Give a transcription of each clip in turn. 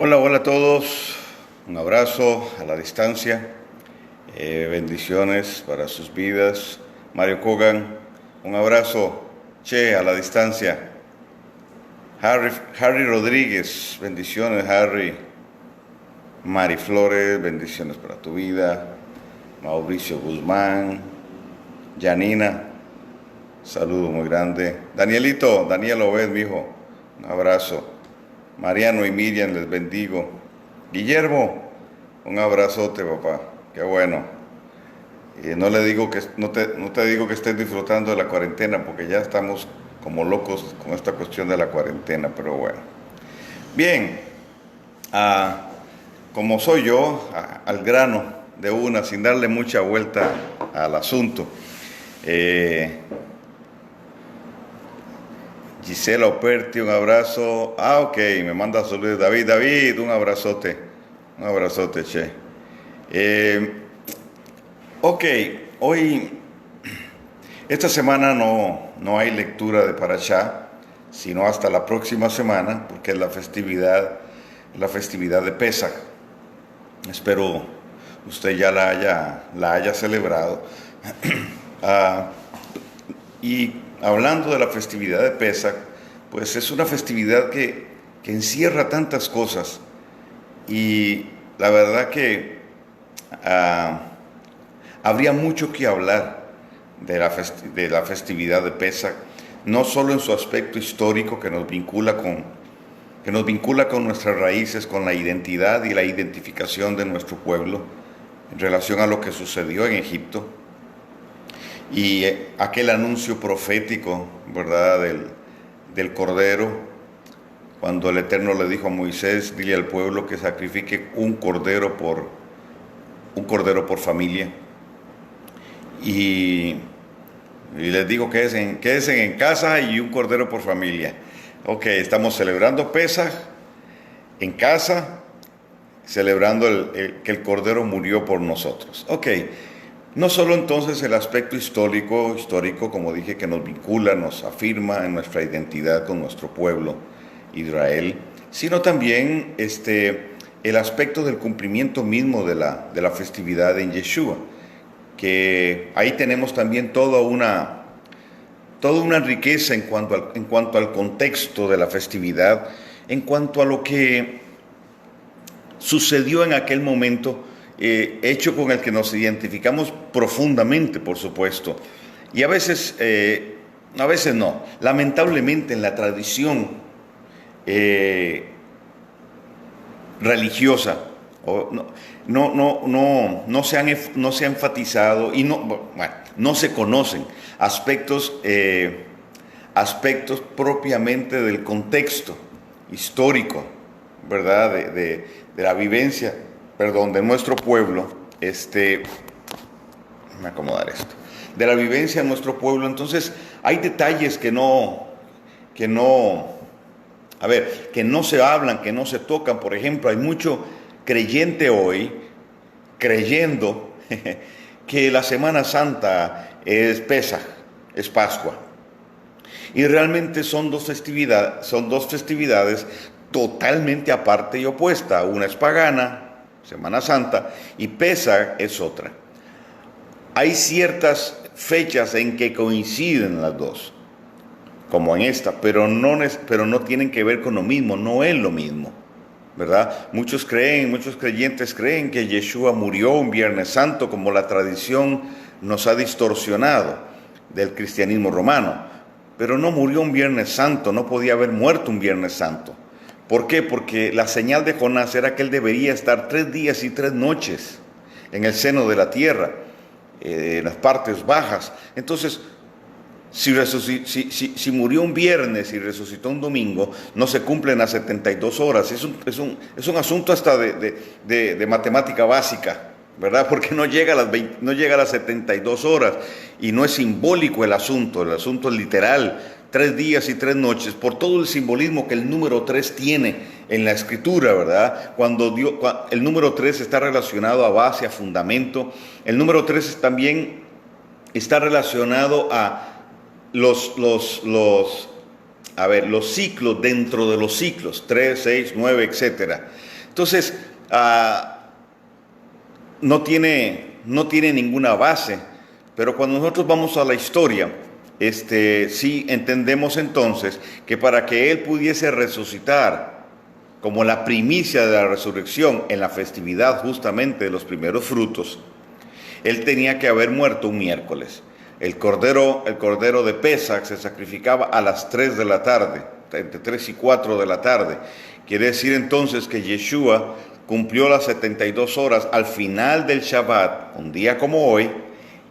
Hola, hola a todos. Un abrazo a la distancia. Bendiciones para sus vidas. Mario Kogan, un abrazo. Che, a la distancia. Harry Rodríguez, bendiciones, Harry. Mari Flores, bendiciones para tu vida. Mauricio Guzmán. Janina, saludo muy grande. Danielito, Daniel Obed, mi hijo, un abrazo. Mariano y Miriam, les bendigo. Guillermo, un abrazote, papá. Qué bueno. No te digo que estés disfrutando de la cuarentena, porque ya estamos como locos con esta cuestión de la cuarentena, pero bueno. Bien, como soy yo, al grano de una, sin darle mucha vuelta al asunto. Gisela Operti, un abrazo. Ok, me manda saludos. David, un abrazote. Un abrazote, che. Ok, esta semana no hay lectura de Parashá, sino hasta la próxima semana, porque es la festividad de Pesaj. Espero usted ya la haya celebrado. Y hablando de la festividad de Pesaj, pues es una festividad que encierra tantas cosas, y la verdad que habría mucho que hablar de la festividad de Pesaj, no solo en su aspecto histórico que nos vincula con nuestras raíces, con la identidad y la identificación de nuestro pueblo en relación a lo que sucedió en Egipto, y aquel anuncio profético, ¿verdad?, del Cordero, cuando el Eterno le dijo a Moisés: dile al pueblo que sacrifique un cordero por familia. Y les digo que quédense en casa, y un cordero por familia. Ok, estamos celebrando Pesaj en casa, celebrando que el Cordero murió por nosotros. Ok. No solo entonces el aspecto histórico, como dije, que nos vincula, nos afirma en nuestra identidad con nuestro pueblo, Israel, sino también el aspecto del cumplimiento mismo de la festividad en Yeshua, que ahí tenemos también toda una riqueza en cuanto al contexto de la festividad, en cuanto a lo que sucedió en aquel momento, hecho con el que nos identificamos profundamente, por supuesto, y a veces no. Lamentablemente en la tradición religiosa no se ha enfatizado, y no se conocen aspectos propiamente del contexto histórico, ¿verdad?, de la vivencia, de nuestro pueblo, me acomodar esto, de la vivencia de nuestro pueblo. Entonces hay detalles que no se hablan, que no se tocan. Por ejemplo, hay mucho creyente hoy creyendo que la Semana Santa es Pesaj, es Pascua, y realmente son dos festividades totalmente aparte y opuesta. Una es pagana, Semana Santa, y Pesaj es otra. Hay ciertas fechas en que coinciden las dos, como en esta, pero no tienen que ver con lo mismo, no es lo mismo, ¿verdad? Muchos creyentes creen que Yeshua murió un Viernes Santo, como la tradición nos ha distorsionado del cristianismo romano, pero no murió un Viernes Santo, no podía haber muerto un Viernes Santo. ¿Por qué? Porque la señal de Jonás era que él debería estar 3 días y 3 noches en el seno de la tierra, en las partes bajas. Entonces, si murió un viernes y resucitó un domingo, no se cumplen las 72 horas. Es un asunto hasta de matemática básica, ¿verdad? Porque no llega a las 72 horas, y no es simbólico el asunto es literal. 3 días y 3 noches, por todo el simbolismo que el número 3 tiene en la escritura, ¿verdad? Cuando el número 3 está relacionado a base, a fundamento. El número 3 también está relacionado a los ciclos dentro de los ciclos, 3, 6, 9, etcétera. Entonces, no tiene ninguna base, pero cuando nosotros vamos a la historia, sí entendemos entonces que para que Él pudiese resucitar como la primicia de la resurrección en la festividad justamente de los primeros frutos, Él tenía que haber muerto un miércoles. El cordero de Pesach se sacrificaba a las 3 de la tarde, entre 3 y 4 de la tarde. Quiere decir entonces que Yeshua cumplió las 72 horas al final del Shabbat, un día como hoy,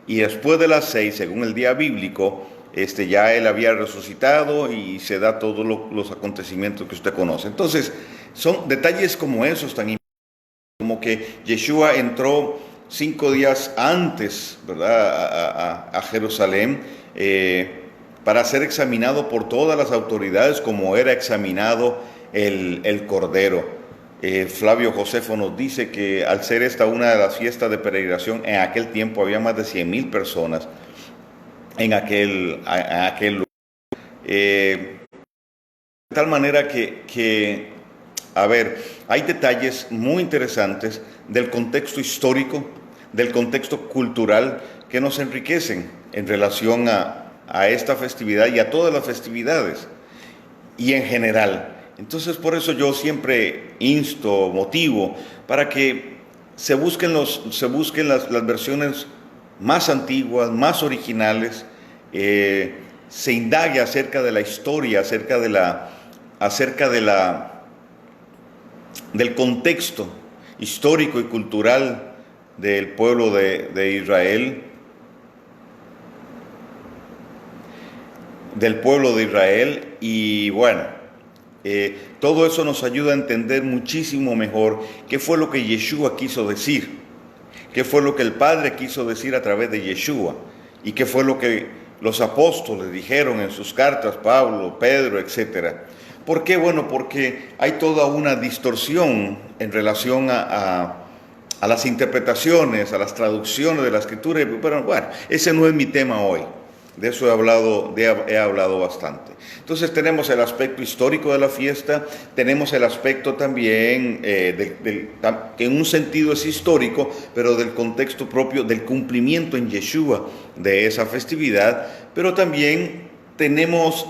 y después de las 6, según el día bíblico, ya Él había resucitado y se da todos los acontecimientos que usted conoce. Entonces, son detalles como esos tan importantes, como que Yeshua entró 5 días antes, ¿verdad?, a Jerusalén para ser examinado por todas las autoridades como era examinado el Cordero. Flavio Josefo nos dice que al ser esta una de las fiestas de peregrinación, en aquel tiempo había más de 100,000 personas en aquel lugar. De tal manera que, a ver, hay detalles muy interesantes del contexto histórico, del contexto cultural, que nos enriquecen en relación a esta festividad y a todas las festividades, y en general. Entonces, por eso yo siempre insto, motivo, para que se busquen las versiones más antiguas, más originales, se indague acerca de la historia, acerca del contexto histórico y cultural del pueblo de Israel, y bueno, todo eso nos ayuda a entender muchísimo mejor qué fue lo que Yeshua quiso decir, qué fue lo que el Padre quiso decir a través de Yeshua, y qué fue lo que los apóstoles dijeron en sus cartas, Pablo, Pedro, etc. ¿Por qué? Bueno, porque hay toda una distorsión en relación a las interpretaciones, a las traducciones de la Escritura, pero bueno, ese no es mi tema hoy. De eso he hablado bastante. Entonces tenemos el aspecto histórico de la fiesta, tenemos el aspecto también, que en un sentido es histórico, pero del contexto propio del cumplimiento en Yeshua de esa festividad, pero también tenemos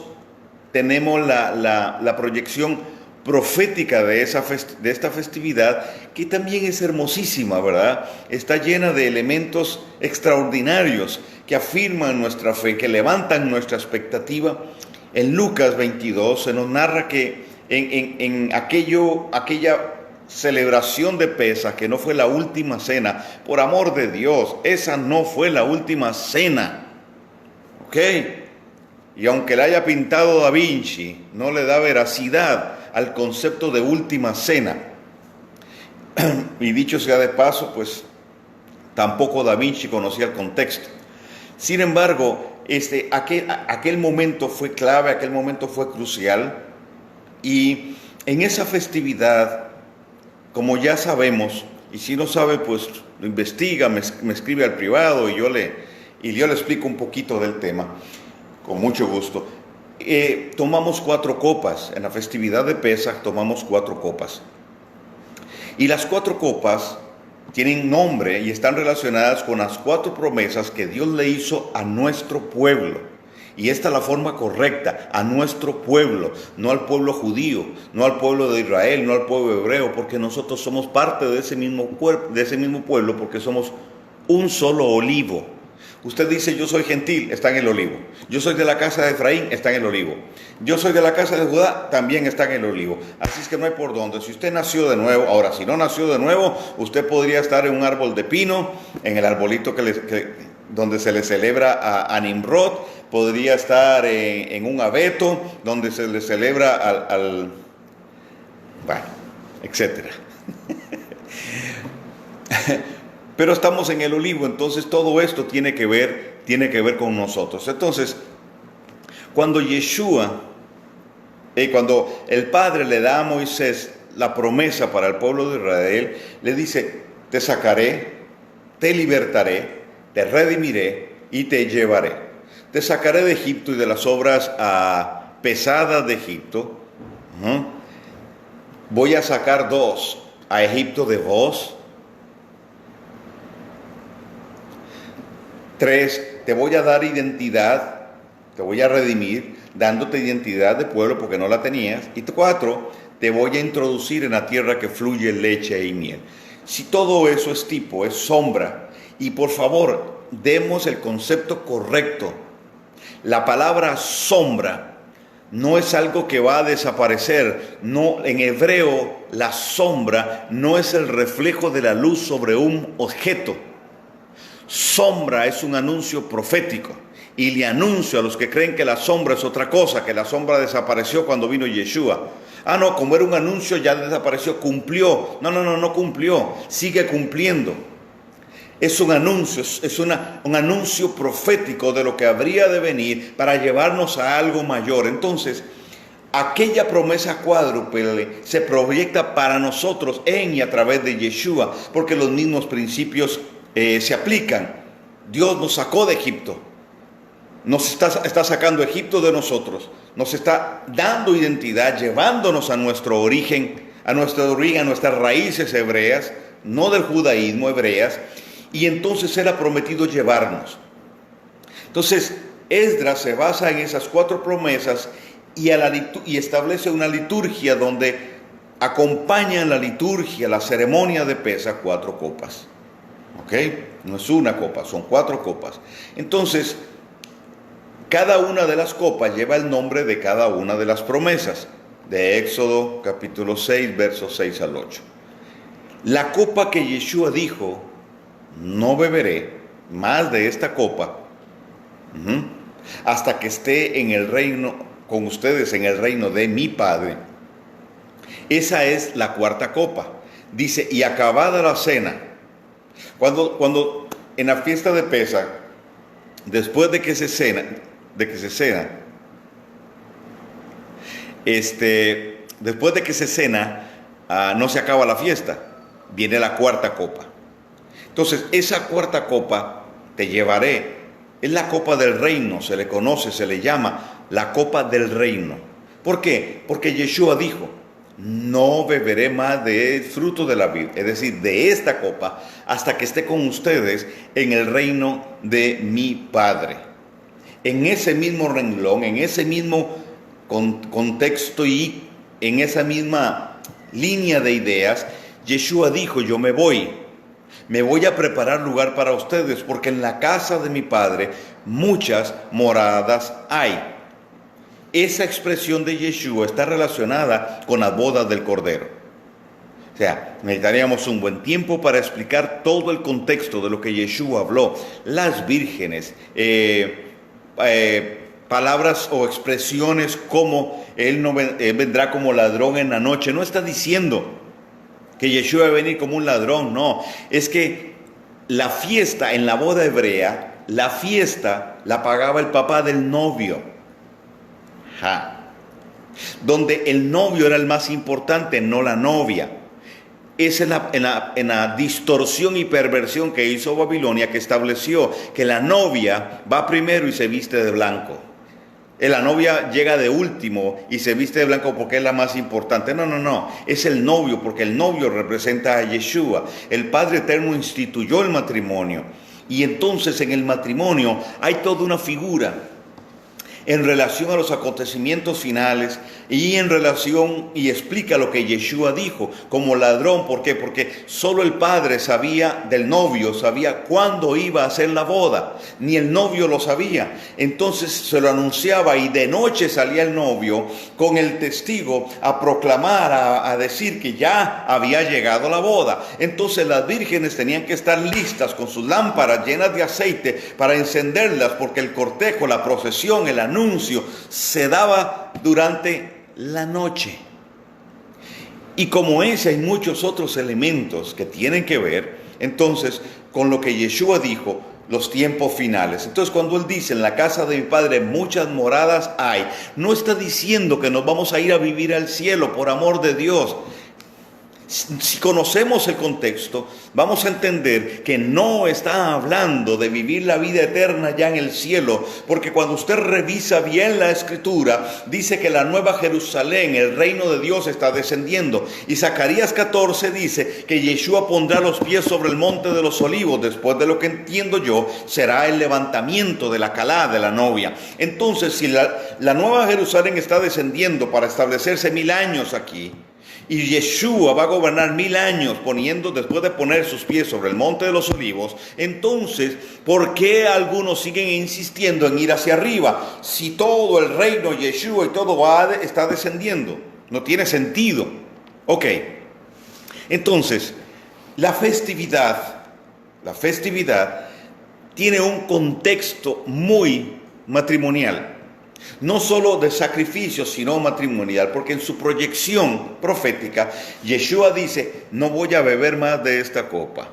la proyección profética de esta festividad, que también es hermosísima, ¿verdad? Está llena de elementos extraordinarios que afirman nuestra fe, que levantan nuestra expectativa. En Lucas 22 se nos narra que en aquella celebración de Pesaj, que no fue la última cena, por amor de Dios, esa no fue la última cena, ¿ok? Y aunque la haya pintado Da Vinci, no le da veracidad al concepto de última cena. Y dicho sea de paso, pues tampoco Da Vinci conocía el contexto. Sin embargo, aquel momento fue clave, aquel momento fue crucial, y en esa festividad, como ya sabemos, y si no sabe, pues lo investiga, me escribe al privado y yo le explico un poquito del tema, con mucho gusto. Tomamos 4 copas, en la festividad de Pesaj tomamos 4 copas. Y las 4 copas tienen nombre y están relacionadas con las 4 promesas que Dios le hizo a nuestro pueblo. Y esta es la forma correcta, a nuestro pueblo, no al pueblo judío, no al pueblo de Israel, no al pueblo hebreo, porque nosotros somos parte de ese mismo pueblo, porque somos un solo olivo. Usted dice, yo soy gentil, está en el olivo. Yo soy de la casa de Efraín, está en el olivo. Yo soy de la casa de Judá, también está en el olivo. Así es que no hay por dónde. Si usted nació de nuevo, ahora, si no nació de nuevo, usted podría estar en un árbol de pino, en el arbolito donde se le celebra a Nimrod, podría estar en un abeto, donde se le celebra bueno, etcétera. Pero estamos en el olivo, entonces todo esto tiene que ver con nosotros. Entonces, cuando cuando el Padre le da a Moisés la promesa para el pueblo de Israel, le dice, te sacaré, te libertaré, te redimiré y te llevaré. Te sacaré de Egipto y de las obras pesadas de Egipto. Voy a sacar 2. a Egipto de vos. 3, te voy a dar identidad, te voy a redimir, dándote identidad de pueblo porque no la tenías. Y 4, te voy a introducir en la tierra que fluye leche y miel. Si todo eso es tipo, es sombra, y por favor, demos el concepto correcto. La palabra sombra no es algo que va a desaparecer. No, en hebreo, la sombra no es el reflejo de la luz sobre un objeto. Sombra es un anuncio profético. Y le anuncio a los que creen que la sombra es otra cosa, que la sombra desapareció cuando vino Yeshua. Ah, no, como era un anuncio ya desapareció, cumplió. No cumplió, sigue cumpliendo. Es un anuncio, es un anuncio profético de lo que habría de venir para llevarnos a algo mayor. Entonces, aquella promesa cuádruple se proyecta para nosotros en y a través de Yeshua, porque los mismos principios se aplican. Dios nos sacó de Egipto, nos está sacando Egipto de nosotros, nos está dando identidad, llevándonos a nuestro origen, a nuestras raíces hebreas, no del judaísmo, hebreas, y entonces Él ha prometido llevarnos. Entonces, Esdras se basa en esas 4 promesas y establece una liturgia donde acompaña en la liturgia, la ceremonia de Pesaj, 4 copas. ¿Ok? No es una copa, son 4 copas. Entonces, cada una de las copas lleva el nombre de cada una de las promesas. De Éxodo capítulo 6, versos 6 al 8. La copa que Yeshua dijo, no beberé más de esta copa hasta que esté en el reino, con ustedes en el reino de mi Padre. Esa es la 4ª copa. Dice, y acabada la cena, cuando en la fiesta de Pesaj, después de que se cena, después de que se cena, no se acaba la fiesta, viene la 4ª copa. Entonces, esa 4ª copa te llevaré, es la copa del reino, se le conoce, se le llama la copa del reino. ¿Por qué? Porque Yeshua dijo, no beberé más del fruto de la vid, es decir, de esta copa, hasta que esté con ustedes en el reino de mi Padre. En ese mismo renglón, en ese mismo contexto y en esa misma línea de ideas, Yeshua dijo, yo me voy a preparar lugar para ustedes, porque en la casa de mi Padre muchas moradas hay. Esa expresión de Yeshua está relacionada con las bodas del Cordero. O sea, necesitaríamos un buen tiempo para explicar todo el contexto de lo que Yeshua habló. Las vírgenes, palabras o expresiones como Él vendrá como ladrón en la noche. No está diciendo que Yeshua va a venir como un ladrón, no. Es que la fiesta en la boda hebrea, la fiesta la pagaba el papá del novio. Donde el novio era el más importante, no la novia. Es en la distorsión y perversión que hizo Babilonia, que estableció que la novia va primero y se viste de blanco. La novia llega de último y se viste de blanco porque es la más importante. No. Es el novio, porque el novio representa a Yeshua. El Padre Eterno instituyó el matrimonio. Y entonces en el matrimonio hay toda una figura en relación a los acontecimientos finales y en relación, y explica lo que Yeshua dijo como ladrón. ¿Por qué? Porque solo el padre sabía del novio, sabía cuándo iba a hacer la boda, ni el novio lo sabía. Entonces se lo anunciaba y de noche salía el novio con el testigo a proclamar, a decir que ya había llegado la boda. Entonces las vírgenes tenían que estar listas con sus lámparas llenas de aceite para encenderlas, porque el cortejo, la procesión, el anuncio se daba durante la noche. Y como ese hay muchos otros elementos que tienen que ver entonces con lo que Yeshua dijo, los tiempos finales. Entonces cuando Él dice, en la casa de mi Padre muchas moradas hay, no está diciendo que nos vamos a ir a vivir al cielo, por amor de Dios, Si conocemos el contexto, vamos a entender que no está hablando de vivir la vida eterna ya en el cielo, porque cuando usted revisa bien la Escritura, dice que la nueva Jerusalén, el reino de Dios, está descendiendo. Y Zacarías 14 dice que Yeshua pondrá los pies sobre el monte de los olivos. Después de lo que entiendo yo, será el levantamiento de la calá de la novia. Entonces, si la nueva Jerusalén está descendiendo para establecerse 1000 años aquí, y Yeshua va a gobernar 1000 años después de poner sus pies sobre el monte de los olivos, entonces, ¿por qué algunos siguen insistiendo en ir hacia arriba? Si todo el reino de Yeshua y todo está descendiendo, no tiene sentido. Ok, entonces, la festividad tiene un contexto muy matrimonial. No solo de sacrificio, sino matrimonial, porque en su proyección profética, Yeshua dice, no voy a beber más de esta copa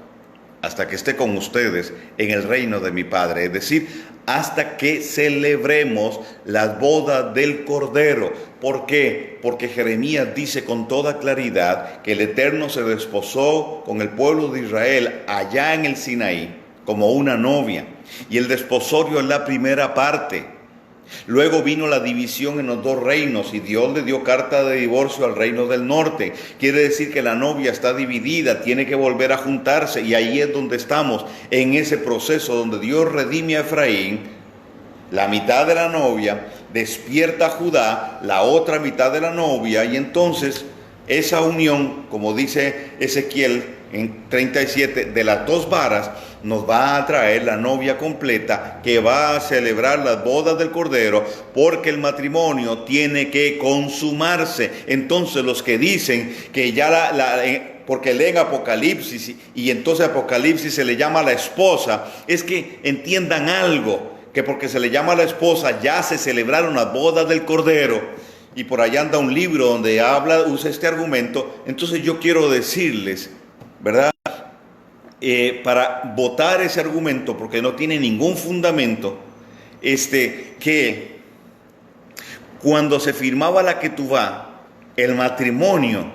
hasta que esté con ustedes en el reino de mi Padre. Es decir, hasta que celebremos las bodas del Cordero. ¿Por qué? Porque Jeremías dice con toda claridad que el Eterno se desposó con el pueblo de Israel allá en el Sinaí como una novia. Y el desposorio es la primera parte. Luego vino la división en los dos reinos y Dios le dio carta de divorcio al reino del norte. Quiere decir que la novia está dividida, tiene que volver a juntarse, y ahí es donde estamos, en ese proceso donde Dios redime a Efraín, la mitad de la novia, despierta a Judá, la otra mitad de la novia, y entonces esa unión, como dice Ezequiel en 37, de las dos varas, nos va a traer la novia completa que va a celebrar las bodas del Cordero, porque el matrimonio tiene que consumarse. Entonces los que dicen que ya porque leen Apocalipsis y entonces Apocalipsis se le llama a la esposa, es que entiendan algo, que porque se le llama a la esposa ya se celebraron las bodas del Cordero. Y por allá anda un libro donde usa este argumento. Entonces yo quiero decirles, ¿verdad? Para votar ese argumento, porque no tiene ningún fundamento, que cuando se firmaba la ketubá, el matrimonio,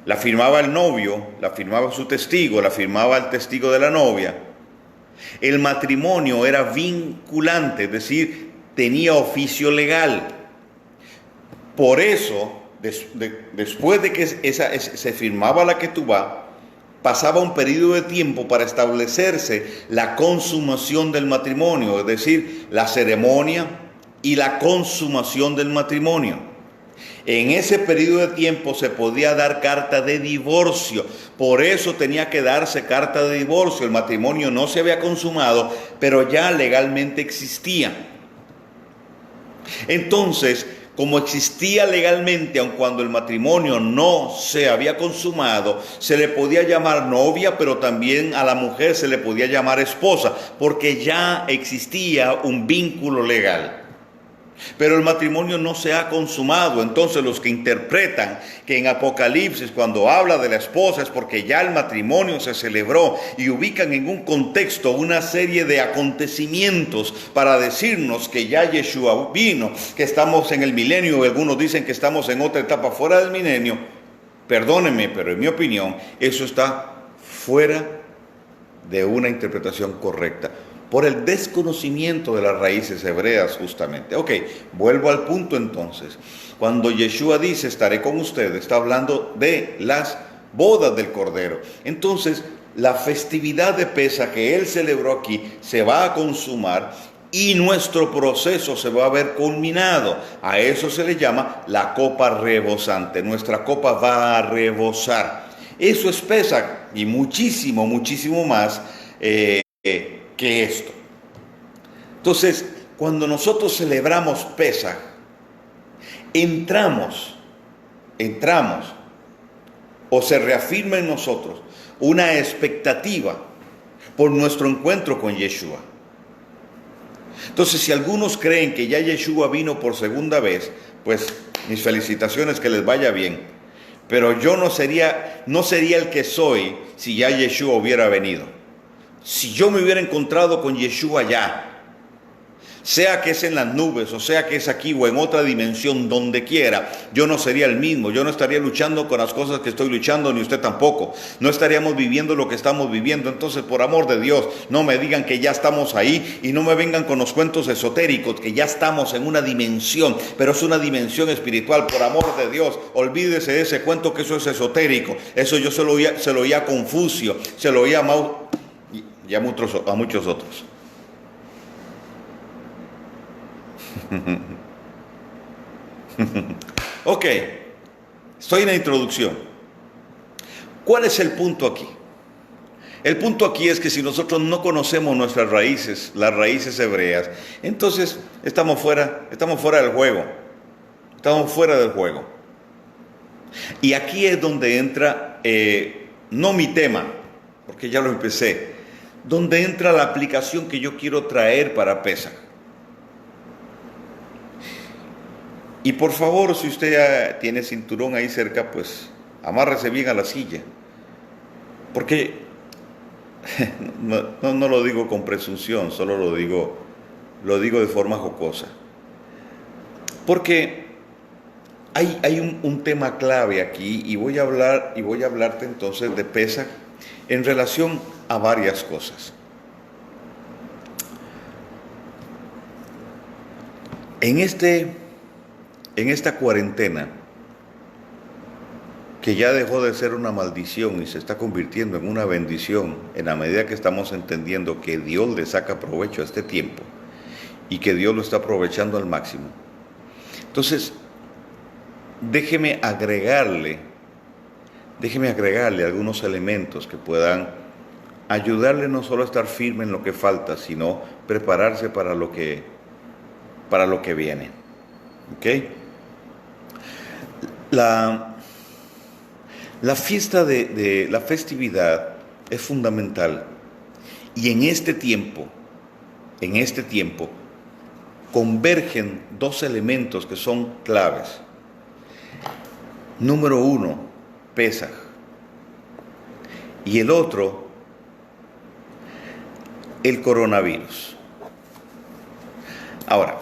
la firmaba el novio, la firmaba su testigo, la firmaba el testigo de la novia. El matrimonio era vinculante, es decir, tenía oficio legal. Por eso, después de que se firmaba la ketubá, pasaba un periodo de tiempo para establecerse la consumación del matrimonio, es decir, la ceremonia y la consumación del matrimonio. En ese periodo de tiempo se podía dar carta de divorcio, por eso tenía que darse carta de divorcio. El matrimonio no se había consumado, pero ya legalmente existía. Entonces, como existía legalmente, aun cuando el matrimonio no se había consumado, se le podía llamar novia, pero también a la mujer se le podía llamar esposa, porque ya existía un vínculo legal. Pero el matrimonio no se ha consumado. Entonces los que interpretan que en Apocalipsis cuando habla de la esposa es porque ya el matrimonio se celebró, y ubican en un contexto una serie de acontecimientos para decirnos que ya Yeshua vino, que estamos en el milenio, algunos dicen que estamos en otra etapa fuera del milenio. Perdónenme, pero en mi opinión eso está fuera de una interpretación correcta, por el desconocimiento de las raíces hebreas justamente. Ok, vuelvo al punto entonces. Cuando Yeshua dice, estaré con ustedes, está hablando de las bodas del Cordero. Entonces, la festividad de Pesaj que él celebró aquí se va a consumar y nuestro proceso se va a ver culminado. A eso se le llama la copa rebosante. Nuestra copa va a rebosar. Eso es Pesaj y muchísimo, muchísimo más que esto. Entonces, cuando nosotros celebramos Pesaj, entramos o se reafirma en nosotros una expectativa por nuestro encuentro con Yeshua. Entonces, si algunos creen que ya Yeshua vino por segunda vez, pues mis felicitaciones, que les vaya bien. Pero yo no sería el que soy si ya Yeshua hubiera venido. Si yo me hubiera encontrado con Yeshua ya, Sea que es en las nubes, o sea que es aquí o en otra dimensión, donde quiera, yo no sería el mismo. Yo no estaría luchando con las cosas que estoy luchando, ni usted tampoco. No estaríamos viviendo lo que estamos viviendo. Entonces, por amor de Dios, no me digan que ya estamos ahí y no me vengan con los cuentos esotéricos, que ya estamos en una dimensión, pero es una dimensión espiritual. Por amor de Dios, olvídese de ese cuento, que eso es esotérico. Eso yo se lo oía a Confucio, se lo oía a Mao y a muchos otros. Ok, estoy en la introducción. ¿Cuál es el punto aquí? El punto aquí es que si nosotros no conocemos nuestras raíces, las raíces hebreas, entonces estamos fuera del juego. Estamos fuera del juego. Y aquí es donde entra, no mi tema, porque ya lo empecé, donde entra la aplicación que yo quiero traer para Pesaj. Y por favor, si usted ya tiene cinturón ahí cerca, pues amárrese bien a la silla. Porque no lo digo con presunción, solo lo digo de forma jocosa. Porque hay un tema clave aquí y voy a hablarte entonces de Pesaj en relación a varias cosas. En esta cuarentena, que ya dejó de ser una maldición y se está convirtiendo en una bendición, en la medida que estamos entendiendo que Dios le saca provecho a este tiempo y que Dios lo está aprovechando al máximo. Entonces, déjeme agregarle algunos elementos que puedan ayudarle no solo a estar firme en lo que falta, sino prepararse para lo que viene. ¿Ok? La fiesta de la festividad es fundamental, y en este tiempo convergen dos elementos que son claves. Número uno, Pesaj, y el otro, el coronavirus. Ahora,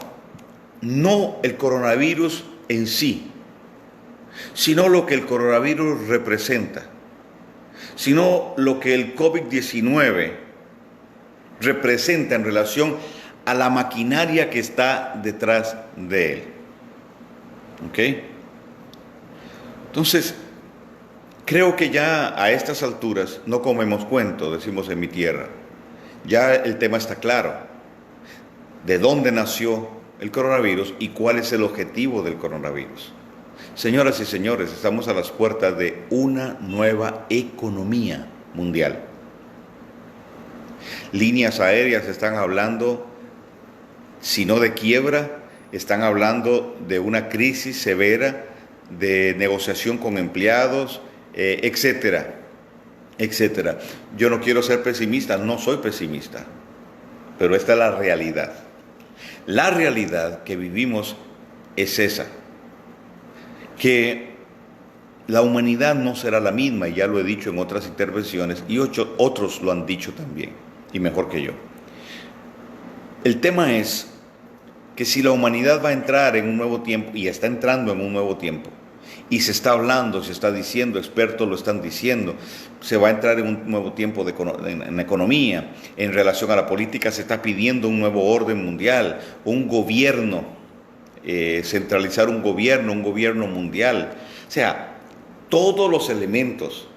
no el coronavirus en sí, sino lo que el coronavirus representa, sino lo que el COVID-19 representa en relación a la maquinaria que está detrás de él. ¿Ok? Entonces, creo que ya a estas alturas no comemos cuento, decimos en mi tierra. Ya el tema está claro. ¿De dónde nació el coronavirus y cuál es el objetivo del coronavirus? Señoras y señores, estamos a las puertas de una nueva economía mundial. Líneas aéreas están hablando, si no de quiebra, están hablando de una crisis severa, de negociación con empleados, etcétera, etcétera. Yo no quiero ser pesimista, no soy pesimista, pero esta es la realidad. La realidad que vivimos es esa, que la humanidad no será la misma, y ya lo he dicho en otras intervenciones, y otros lo han dicho también, y mejor que yo. El tema es que si la humanidad va a entrar en un nuevo tiempo, y está entrando en un nuevo tiempo, y se está hablando, se está diciendo, expertos lo están diciendo, se va a entrar en un nuevo tiempo en economía, en relación a la política se está pidiendo un nuevo orden mundial, un gobierno, centralizar un gobierno mundial. O sea, todos los elementos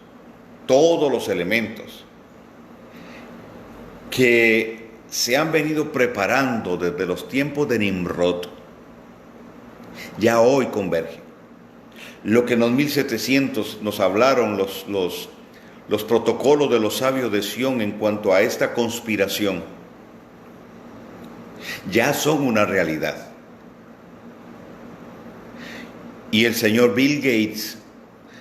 que se han venido preparando desde los tiempos de Nimrod, ya hoy convergen. Lo que en los 1700 nos hablaron los protocolos de los sabios de Sión en cuanto a esta conspiración, ya son una realidad. Y el señor Bill Gates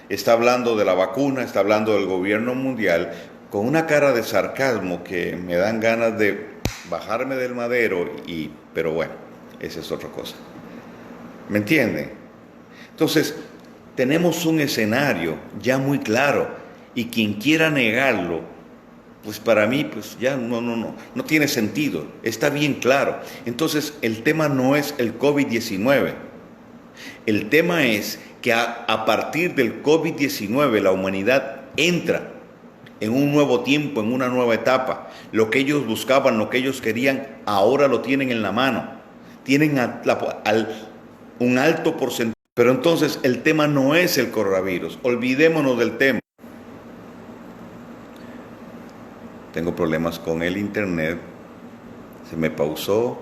está hablando de la vacuna, está hablando del gobierno mundial, con una cara de sarcasmo que me dan ganas de bajarme del madero, pero bueno, esa es otra cosa. ¿Me entienden? Entonces, tenemos un escenario ya muy claro, y quien quiera negarlo pues para mí, pues ya no tiene sentido, está bien claro. Entonces, el tema no es el COVID-19, el tema es que a partir del COVID-19 la humanidad entra en un nuevo tiempo, en una nueva etapa. Lo que ellos buscaban, lo que ellos querían, ahora lo tienen en la mano. Tienen un alto porcentaje. Pero entonces el tema no es el coronavirus, olvidémonos del tema. Tengo problemas con el internet, se me pausó,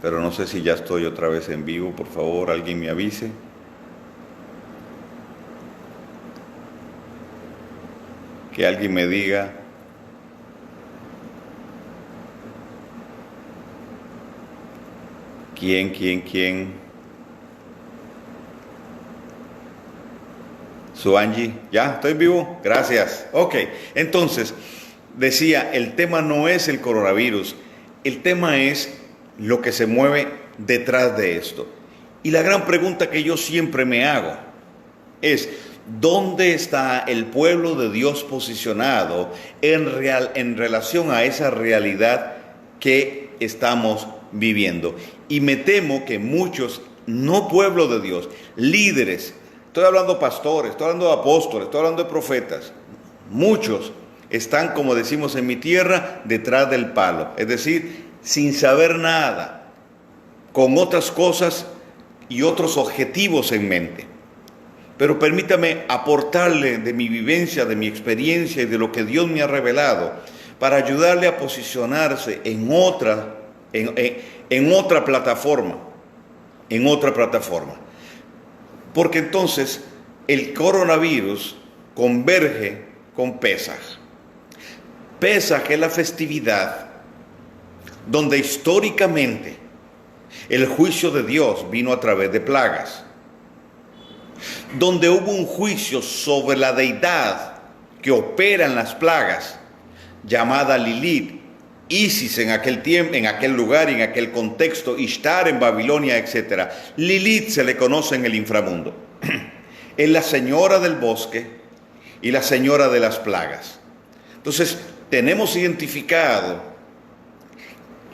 pero no sé si ya estoy otra vez en vivo. Por favor, alguien me avise. Que alguien me diga. ¿Quién? Su Angie, ¿ya? ¿Estoy vivo? Gracias. Ok, entonces, decía, el tema no es el coronavirus, el tema es lo que se mueve detrás de esto. Y la gran pregunta que yo siempre me hago es, ¿dónde está el pueblo de Dios posicionado en relación a esa realidad que estamos viviendo? Y me temo que muchos, no pueblo de Dios, líderes, estoy hablando de pastores, estoy hablando de apóstoles, estoy hablando de profetas, muchos están, como decimos en mi tierra, detrás del palo, es decir, sin saber nada, con otras cosas y otros objetivos en mente. Pero permítame aportarle de mi vivencia, de mi experiencia y de lo que Dios me ha revelado para ayudarle a posicionarse en otra plataforma, Porque entonces el coronavirus converge con Pesaj. Pesaj es la festividad donde históricamente el juicio de Dios vino a través de plagas, donde hubo un juicio sobre la deidad que opera en las plagas, llamada Lilith, Isis en aquel tiempo, en aquel lugar y en aquel contexto, Ishtar en Babilonia, etc. Lilith se le conoce en el inframundo. Es la señora del bosque y la señora de las plagas. Entonces, tenemos identificado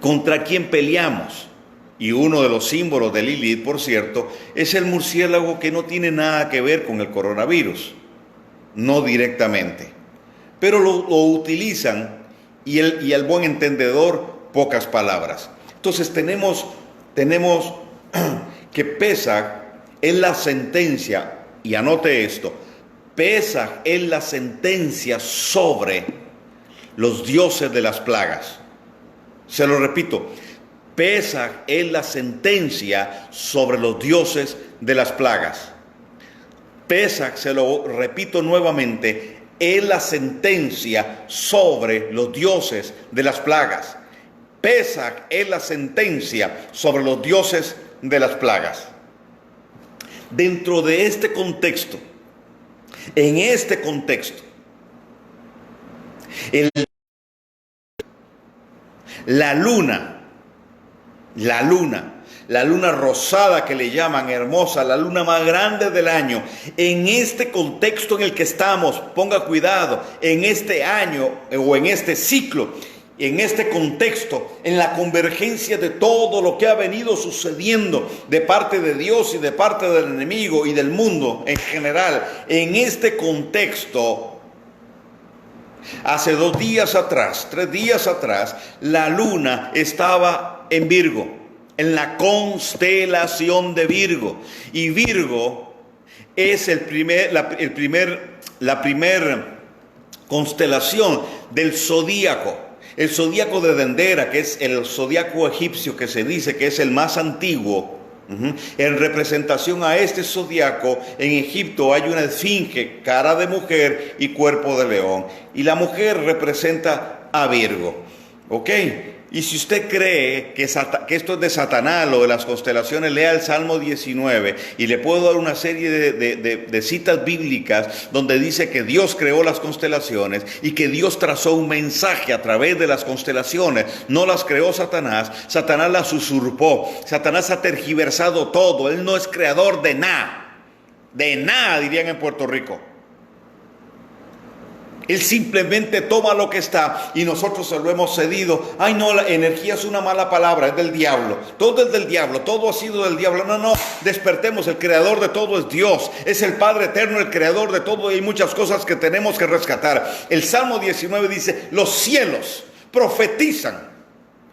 contra quién peleamos. Y uno de los símbolos de Lilith, por cierto, es el murciélago, que no tiene nada que ver con el coronavirus, no directamente. Pero lo utilizan y el buen entendedor, pocas palabras. Entonces tenemos que Pesaj es la sentencia, y anote esto, Pesaj es la sentencia sobre los dioses de las plagas. Se lo repito, Pesaj es la sentencia sobre los dioses de las plagas. Pesaj, se lo repito nuevamente, es la sentencia sobre los dioses de las plagas. Pesaj es la sentencia sobre los dioses de las plagas. Dentro de este contexto, en este contexto, la luna rosada que le llaman hermosa, la luna más grande del año, en este contexto en el que estamos, ponga cuidado, en este año o en este ciclo, en este contexto, en la convergencia de todo lo que ha venido sucediendo de parte de Dios y de parte del enemigo y del mundo en general, en este contexto, hace 2 días atrás, 3 días atrás, la luna estaba en Virgo, en la constelación de Virgo. Y Virgo es la primer constelación del zodíaco. El zodíaco de Dendera, que es el zodíaco egipcio, que se dice que es el más antiguo. En representación a este zodiaco, en Egipto hay una esfinge, cara de mujer y cuerpo de león. Y la mujer representa a Virgo. ¿Ok? Y si usted cree que esto es de Satanás, lo de las constelaciones, lea el Salmo 19 y le puedo dar una serie de citas bíblicas donde dice que Dios creó las constelaciones y que Dios trazó un mensaje a través de las constelaciones. No las creó Satanás, Satanás las usurpó, Satanás ha tergiversado todo, él no es creador de nada, dirían en Puerto Rico. Él simplemente toma lo que está y nosotros se lo hemos cedido. Ay, no, la energía es una mala palabra, es del diablo. Todo es del diablo, todo ha sido del diablo. No, no, despertemos, el creador de todo es Dios. Es el Padre eterno, el creador de todo, y hay muchas cosas que tenemos que rescatar. El Salmo 19 dice, los cielos profetizan,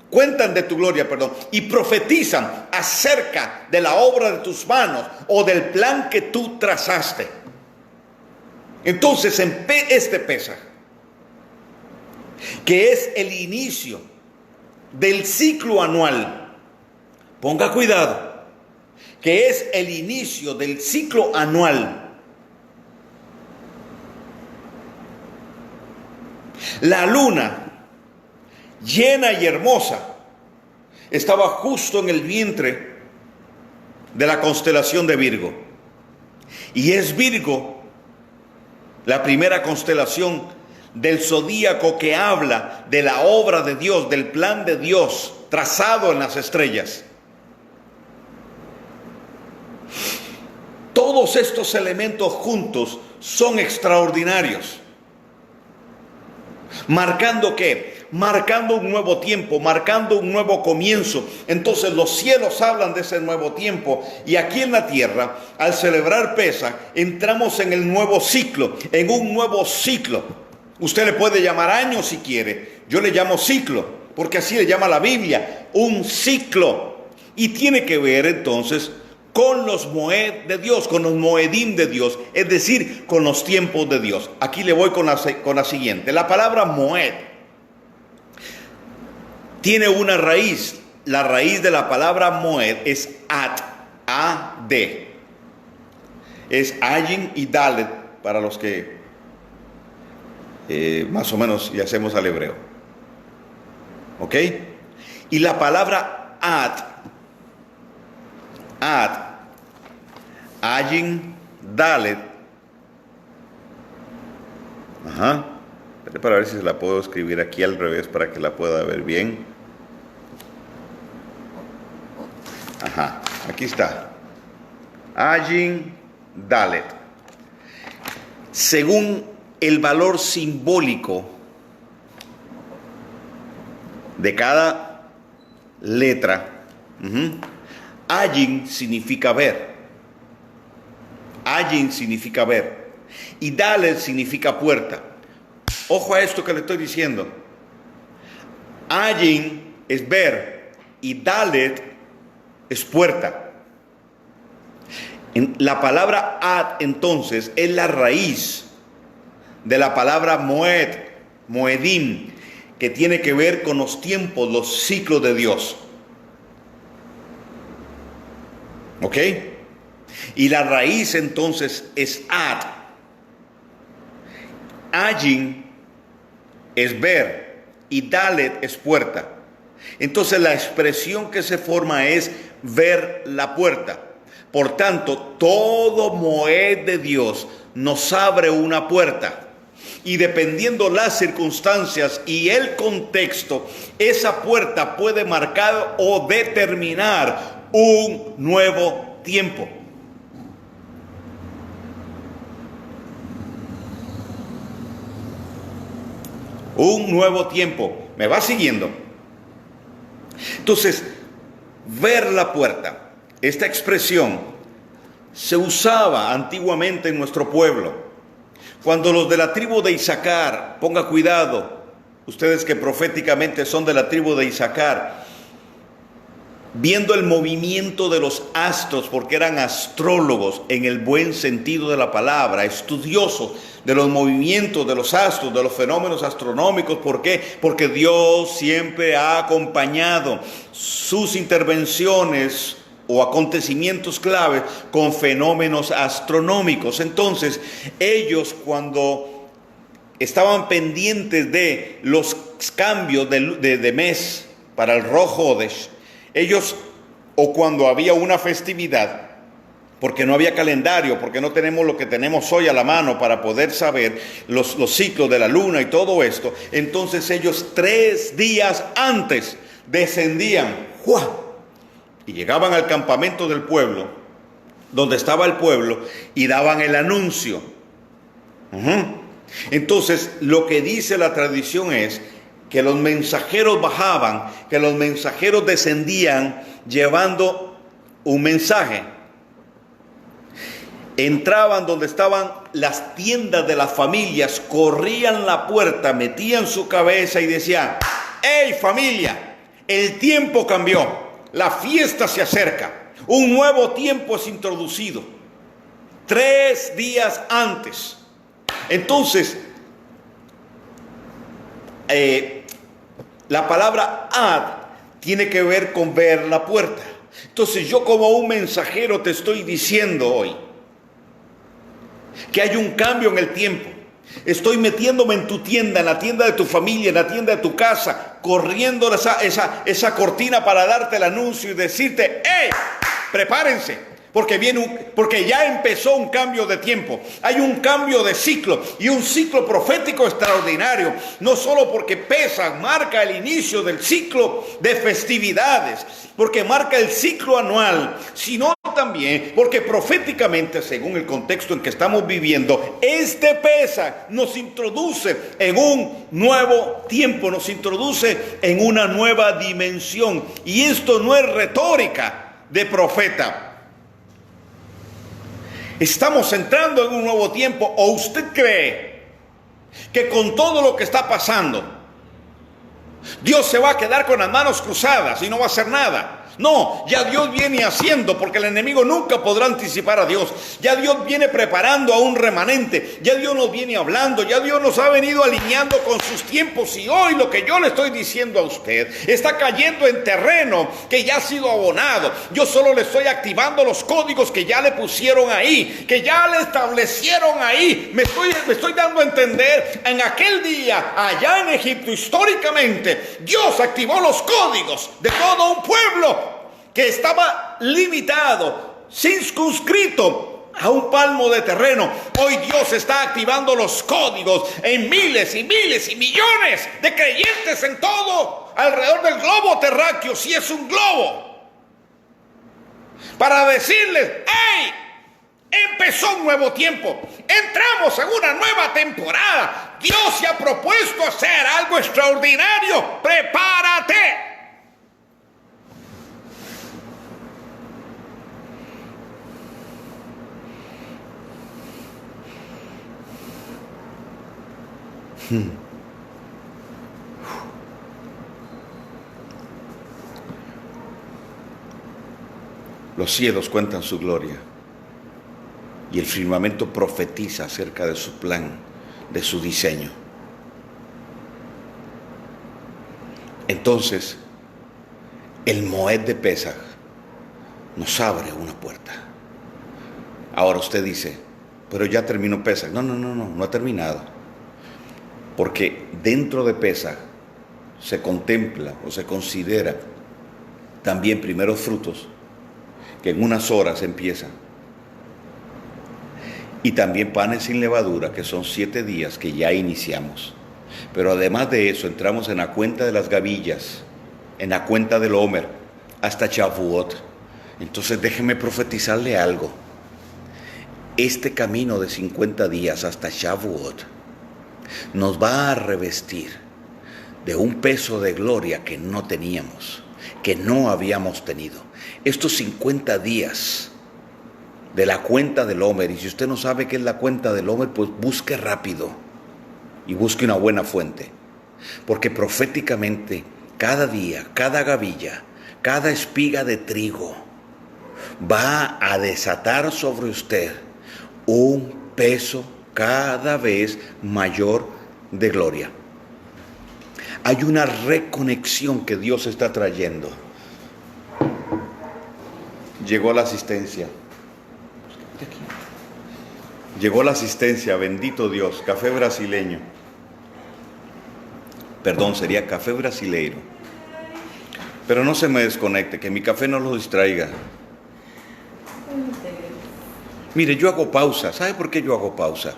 cuentan de tu gloria, y profetizan acerca de la obra de tus manos o del plan que tú trazaste. Entonces, en este Pesaj, que es el inicio del ciclo anual, ponga cuidado, que es el inicio del ciclo anual, la luna, llena y hermosa, estaba justo en el vientre de la constelación de Virgo. Y es Virgo la primera constelación del zodíaco que habla de la obra de Dios, del plan de Dios trazado en las estrellas. Todos estos elementos juntos son extraordinarios. ¿Marcando qué? Marcando un nuevo tiempo, marcando un nuevo comienzo. Entonces los cielos hablan de ese nuevo tiempo, y aquí en la tierra, al celebrar Pesaj, entramos en el nuevo ciclo, en un nuevo ciclo. Usted le puede llamar año si quiere, yo le llamo ciclo, porque así le llama la Biblia, un ciclo. Y tiene que ver entonces con los moed de Dios, con los moedim de Dios, es decir, con los tiempos de Dios. Aquí le voy con la siguiente. La palabra moed tiene una raíz. La raíz de la palabra moed es ad, A-D. Es ayin y dalet, para los que más o menos ya hacemos al hebreo. ¿Ok? Y la palabra ayin, dalet. Para ver si se la puedo escribir aquí al revés para que la pueda ver bien. Aquí está. Ayin, dalet. Según el valor simbólico de cada letra, ayin significa ver. Ayin significa ver. Y dalet significa puerta. Ojo a esto que le estoy diciendo. Ayin es ver y dalet es puerta. La palabra ad entonces es la raíz de la palabra moed, moedim, que tiene que ver con los tiempos, los ciclos de Dios. ¿Ok? Y la raíz entonces es ad. Ayin es ver y dalet es puerta. Entonces la expresión que se forma es ver la puerta. Por tanto, todo moed de Dios nos abre una puerta. Y dependiendo las circunstancias y el contexto, esa puerta puede marcar o determinar un nuevo tiempo. Un nuevo tiempo. ¿Me va siguiendo? Entonces, ver la puerta. Esta expresión se usaba antiguamente en nuestro pueblo. Cuando los de la tribu de Isaacar, ponga cuidado, ustedes que proféticamente son de la tribu de Isaacar, viendo el movimiento de los astros, porque eran astrólogos en el buen sentido de la palabra, estudiosos de los movimientos de los astros, de los fenómenos astronómicos. ¿Por qué? Porque Dios siempre ha acompañado sus intervenciones o acontecimientos claves con fenómenos astronómicos. Entonces, ellos cuando estaban pendientes de los cambios de mes para el Rosh Hodesh, ellos, o cuando había una festividad, porque no había calendario, porque no tenemos lo que tenemos hoy a la mano para poder saber los ciclos de la luna y todo esto, entonces ellos 3 días antes descendían, ¡juá!, y llegaban al campamento del pueblo, donde estaba el pueblo, y daban el anuncio. Entonces, lo que dice la tradición es que los mensajeros bajaban, que los mensajeros descendían llevando un mensaje. Entraban donde estaban las tiendas de las familias, corrían la puerta, metían su cabeza y decían: ¡Hey familia! El tiempo cambió, la fiesta se acerca, un nuevo tiempo es introducido. 3 días antes. Entonces, la palabra ad tiene que ver con ver la puerta. Entonces yo, como un mensajero, te estoy diciendo hoy que hay un cambio en el tiempo. Estoy metiéndome en tu tienda, en la tienda de tu familia, en la tienda de tu casa, corriendo esa cortina para darte el anuncio y decirte: ¡hey! Prepárense. Porque ya empezó un cambio de tiempo. Hay un cambio de ciclo, y un ciclo profético extraordinario. No solo porque Pesaj marca el inicio del ciclo de festividades, porque marca el ciclo anual, sino también porque proféticamente, según el contexto en que estamos viviendo, este Pesaj nos introduce en un nuevo tiempo, nos introduce en una nueva dimensión. Y esto no es retórica de profeta. Estamos entrando en un nuevo tiempo. ¿O usted cree que con todo lo que está pasando, Dios se va a quedar con las manos cruzadas y no va a hacer nada? No, ya Dios viene haciendo, porque el enemigo nunca podrá anticipar a Dios. Ya Dios viene preparando a un remanente, ya Dios nos viene hablando, ya Dios nos ha venido alineando con sus tiempos. Y hoy lo que yo le estoy diciendo a usted está cayendo en terreno que ya ha sido abonado. Yo solo le estoy activando los códigos que ya le pusieron ahí, que ya le establecieron ahí. Me estoy dando a entender: en aquel día, allá en Egipto, históricamente, Dios activó los códigos de todo un pueblo que estaba limitado, circunscrito a un palmo de terreno. Hoy Dios está activando los códigos en miles y miles y millones de creyentes en todo alrededor del globo terráqueo, si es un globo, para decirles: ¡hey! Empezó un nuevo tiempo, entramos en una nueva temporada. Dios se ha propuesto hacer algo extraordinario. ¡Prepárate! Los cielos cuentan su gloria, y el firmamento profetiza acerca de su plan, de su diseño. Entonces, el Moed de Pesaj nos abre una puerta. Ahora usted dice: pero ya terminó Pesaj. No ha terminado. Porque dentro de Pesaj se contempla o se considera también primeros frutos, que en unas horas empiezan. Y también panes sin levadura, que son 7 días que ya iniciamos. Pero además de eso, entramos en la cuenta de las gavillas, en la cuenta del Homer, hasta Shavuot. Entonces déjeme profetizarle algo. Este camino de 50 días hasta Shavuot nos va a revestir de un peso de gloria que no teníamos, que no habíamos tenido. Estos 50 días de la cuenta del Homer, y si usted no sabe qué es la cuenta del Homer, pues busque rápido y busque una buena fuente, porque proféticamente cada día, cada gavilla, cada espiga de trigo va a desatar sobre usted un peso cada vez mayor de gloria. Hay una reconexión que Dios está trayendo. Llegó la asistencia. Llegó la asistencia, bendito Dios. Café brasileño. Perdón, sería café brasileiro. Pero no se me desconecte, que mi café no lo distraiga. Mire, yo hago pausa. ¿Sabe por qué yo hago pausa?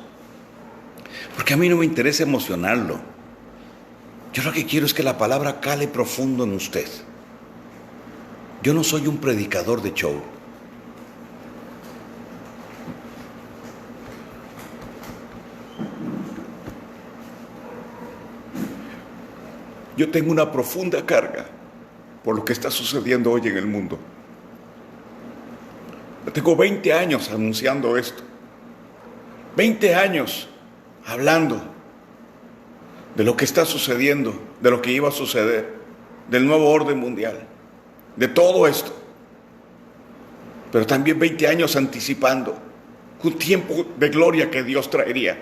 Porque a mí no me interesa emocionarlo. Yo lo que quiero es que la palabra cale profundo en usted. Yo no soy un predicador de show. Yo tengo una profunda carga por lo que está sucediendo hoy en el mundo. Yo tengo 20 años anunciando esto. 20 años hablando de lo que está sucediendo, de lo que iba a suceder, del nuevo orden mundial, de todo esto. Pero también 20 años anticipando un tiempo de gloria que Dios traería.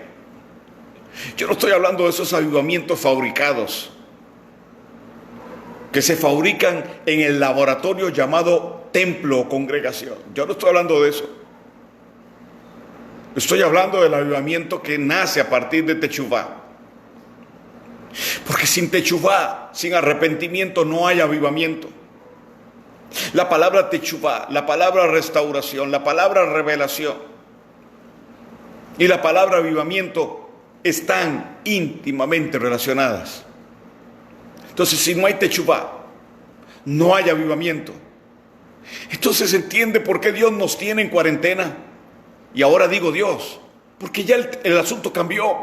Yo no estoy hablando de esos avivamientos fabricados que se fabrican en el laboratorio llamado templo o congregación. Yo no estoy hablando de eso. Estoy hablando del avivamiento que nace a partir de Techuvá. Porque sin Techuvá, sin arrepentimiento, no hay avivamiento. La palabra Techuvá, la palabra restauración, la palabra revelación y la palabra avivamiento están íntimamente relacionadas. Entonces, si no hay Techuvá, no hay avivamiento. Entonces entiende por qué Dios nos tiene en cuarentena. Y ahora digo Dios, porque ya el asunto cambió.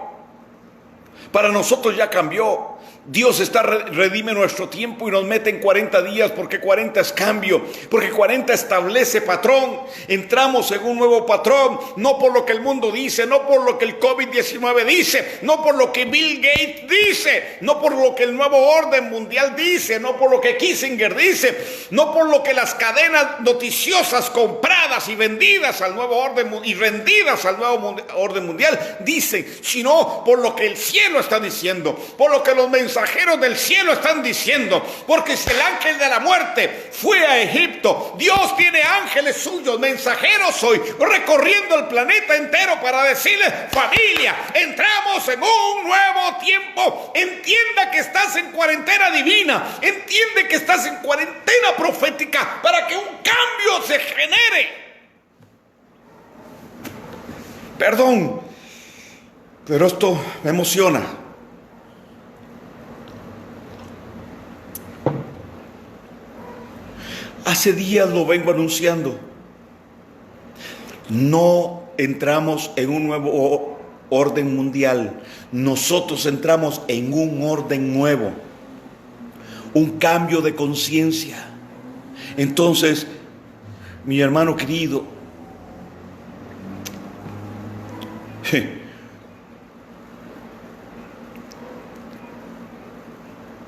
Para nosotros ya cambió. Dios redime nuestro tiempo y nos mete en 40 días porque 40 es cambio, porque 40 establece patrón. Entramos en un nuevo patrón, no por lo que el mundo dice, no por lo que el COVID-19 dice, no por lo que Bill Gates dice, no por lo que el nuevo orden mundial dice, no por lo que Kissinger dice, no por lo que las cadenas noticiosas compradas y vendidas al nuevo orden y rendidas al nuevo orden mundial dicen, sino por lo que el cielo está diciendo, por lo que los mensajeros del cielo están diciendo, porque si el ángel de la muerte fue a Egipto, Dios tiene ángeles suyos, mensajeros hoy, recorriendo el planeta entero para decirle, familia, entramos en un nuevo tiempo. Entienda que estás en cuarentena divina, entiende que estás en cuarentena profética para que un cambio se genere. Perdón, pero esto me emociona. Hace días lo vengo anunciando. No entramos en un nuevo orden mundial. Nosotros entramos en un orden nuevo. Un cambio de conciencia. Entonces, mi hermano querido,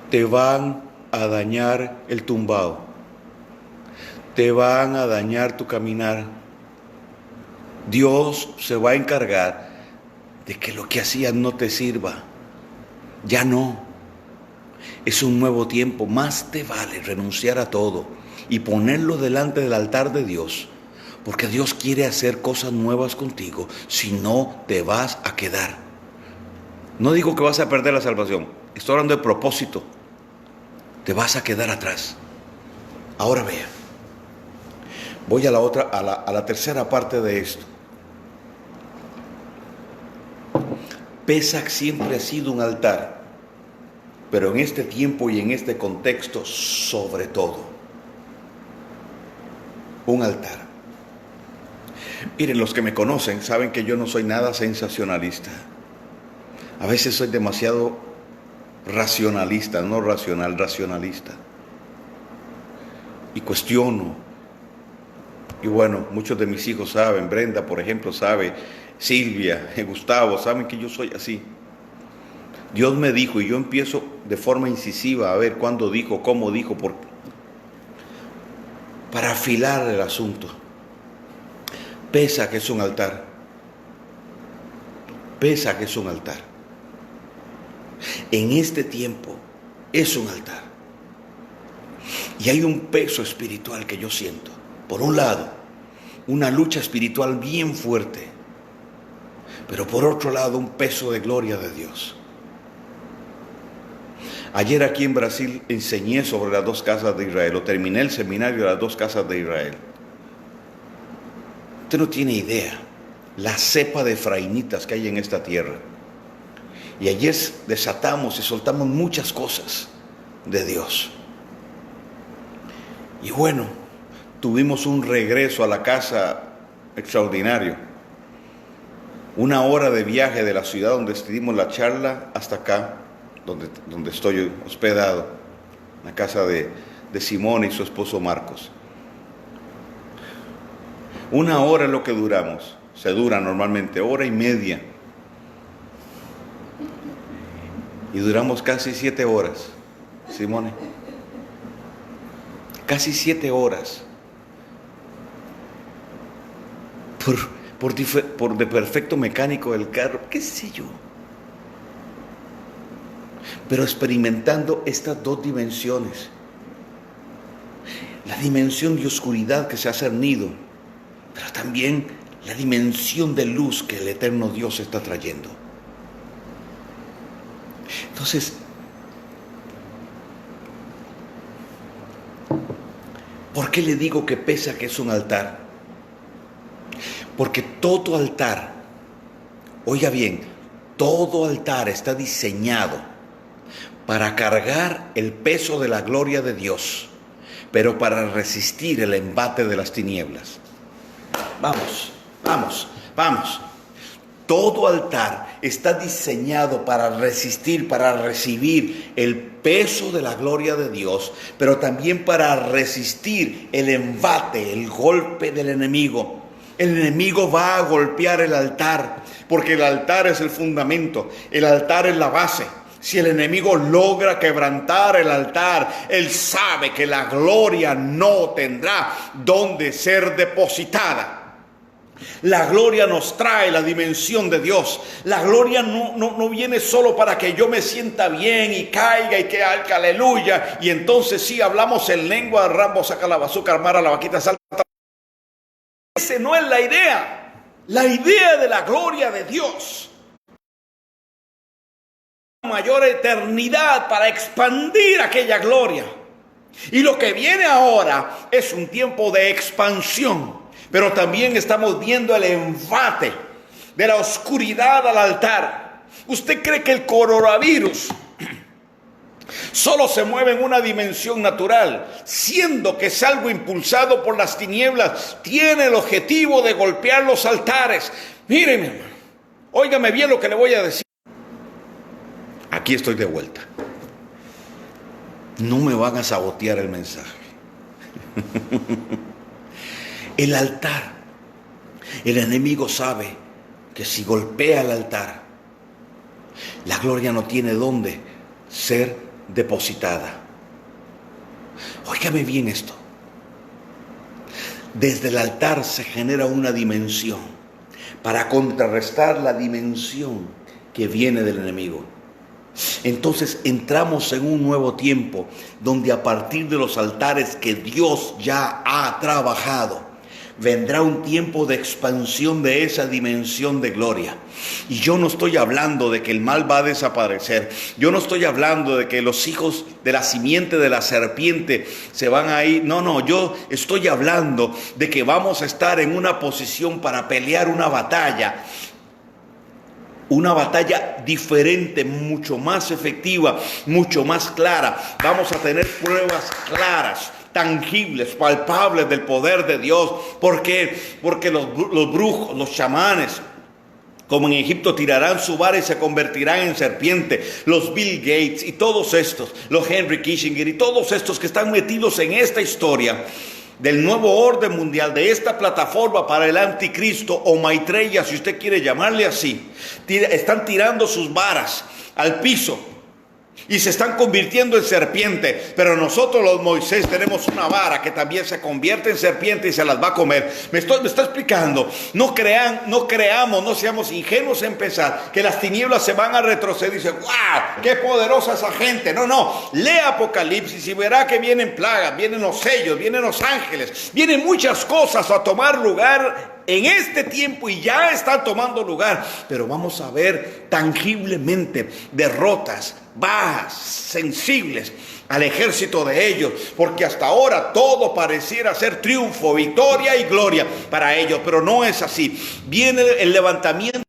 te van a dañar el tumbao. Te van a dañar tu caminar. Dios se va a encargar de que lo que hacías no te sirva. Ya no. Es un nuevo tiempo. Más te vale renunciar a todo y ponerlo delante del altar de Dios. Porque Dios quiere hacer cosas nuevas contigo. Si no, te vas a quedar. No digo que vas a perder la salvación. Estoy hablando de propósito. Te vas a quedar atrás. Ahora vea. Voy a la tercera parte de esto. Pesach siempre ha sido un altar, pero en este tiempo y en este contexto, sobre todo, un altar. Miren, los que me conocen saben que yo no soy nada sensacionalista. A veces soy demasiado racionalista, no racional, racionalista. Y cuestiono. Y bueno, muchos de mis hijos saben, Brenda, por ejemplo, sabe, Silvia, Gustavo, saben que yo soy así. Dios me dijo y yo empiezo de forma incisiva a ver cuándo dijo, cómo dijo, para afilar el asunto. Pesach es un altar. Pesach es un altar. En este tiempo es un altar. Y hay un peso espiritual que yo siento. Por un lado, una lucha espiritual bien fuerte, pero por otro lado, un peso de gloria de Dios. Ayer aquí en Brasil enseñé sobre las dos casas de Israel, o terminé el seminario de las dos casas de Israel. Usted no tiene idea la cepa de efraínitas que hay en esta tierra. Y ayer desatamos y soltamos muchas cosas de Dios. Y bueno, tuvimos un regreso a la casa extraordinario. 1 hora de viaje de la ciudad donde dimos la charla hasta acá. donde estoy hospedado, en la casa de Simón y su esposo Marcos. 1 hora es lo que duramos. Se dura normalmente 1 hora y media. Y duramos casi 7 horas, Simone. Casi 7 horas. Por de perfecto mecánico del carro, qué sé yo. Pero experimentando estas dos dimensiones. La dimensión de oscuridad que se ha cernido, pero también la dimensión de luz que el eterno Dios está trayendo. Entonces, ¿por qué le digo que pesa que es un altar? Porque todo altar, oiga bien, todo altar está diseñado para cargar el peso de la gloria de Dios, pero para resistir el embate de las tinieblas. Vamos. Todo altar está diseñado para resistir, para recibir el peso de la gloria de Dios, pero también para resistir el embate, el golpe del enemigo. El enemigo va a golpear el altar, porque el altar es el fundamento, el altar es la base. Si el enemigo logra quebrantar el altar, él sabe que la gloria no tendrá donde ser depositada. La gloria nos trae la dimensión de Dios. La gloria no viene solo para que yo me sienta bien y caiga y que aleluya. Y entonces sí hablamos en lengua, Rambo saca la bazooka, armara la vaquita, salta. Esa no es la idea. La idea de la gloria de Dios. Mayor eternidad para expandir aquella gloria. Y lo que viene ahora es un tiempo de expansión. Pero también estamos viendo el embate de la oscuridad al altar. ¿Usted cree que el coronavirus solo se mueve en una dimensión natural, siendo que es algo impulsado por las tinieblas? Tiene el objetivo de golpear los altares. Mírenme, hermano, óigame bien lo que le voy a decir. Aquí estoy de vuelta. No me van a sabotear el mensaje. El altar, el enemigo sabe que si golpea el altar, la gloria no tiene dónde ser depositada. Óigame bien esto. Desde el altar se genera una dimensión para contrarrestar la dimensión que viene del enemigo. Entonces entramos en un nuevo tiempo donde a partir de los altares que Dios ya ha trabajado, vendrá un tiempo de expansión de esa dimensión de gloria. Y yo no estoy hablando de que el mal va a desaparecer. Yo no estoy hablando de que los hijos de la simiente de la serpiente se van a ir. No, yo estoy hablando de que vamos a estar en una posición para pelear una batalla. Una batalla diferente, mucho más efectiva, mucho más clara. Vamos a tener pruebas claras, tangibles, palpables del poder de Dios. ¿Por qué? Porque los brujos, los chamanes, como en Egipto, tirarán su vara y se convertirán en serpiente. Los Bill Gates y todos estos, los Henry Kissinger y todos estos que están metidos en esta historia del nuevo orden mundial, de esta plataforma para el anticristo o Maitreya, si usted quiere llamarle así, están tirando sus varas al piso y se están convirtiendo en serpiente. Pero nosotros los Moisés tenemos una vara que también se convierte en serpiente y se las va a comer. Me está explicando. No creamos, no seamos ingenuos en pensar que las tinieblas se van a retroceder y dicen, ¡wow! ¡Qué poderosa esa gente! No. Lea Apocalipsis y verá que vienen plagas, vienen los sellos, vienen los ángeles, vienen muchas cosas a tomar lugar en este tiempo y ya están tomando lugar. Pero vamos a ver tangiblemente derrotas bajas, sensibles al ejército de ellos, porque hasta ahora todo pareciera ser triunfo, victoria y gloria para ellos, pero no es así. Viene el levantamiento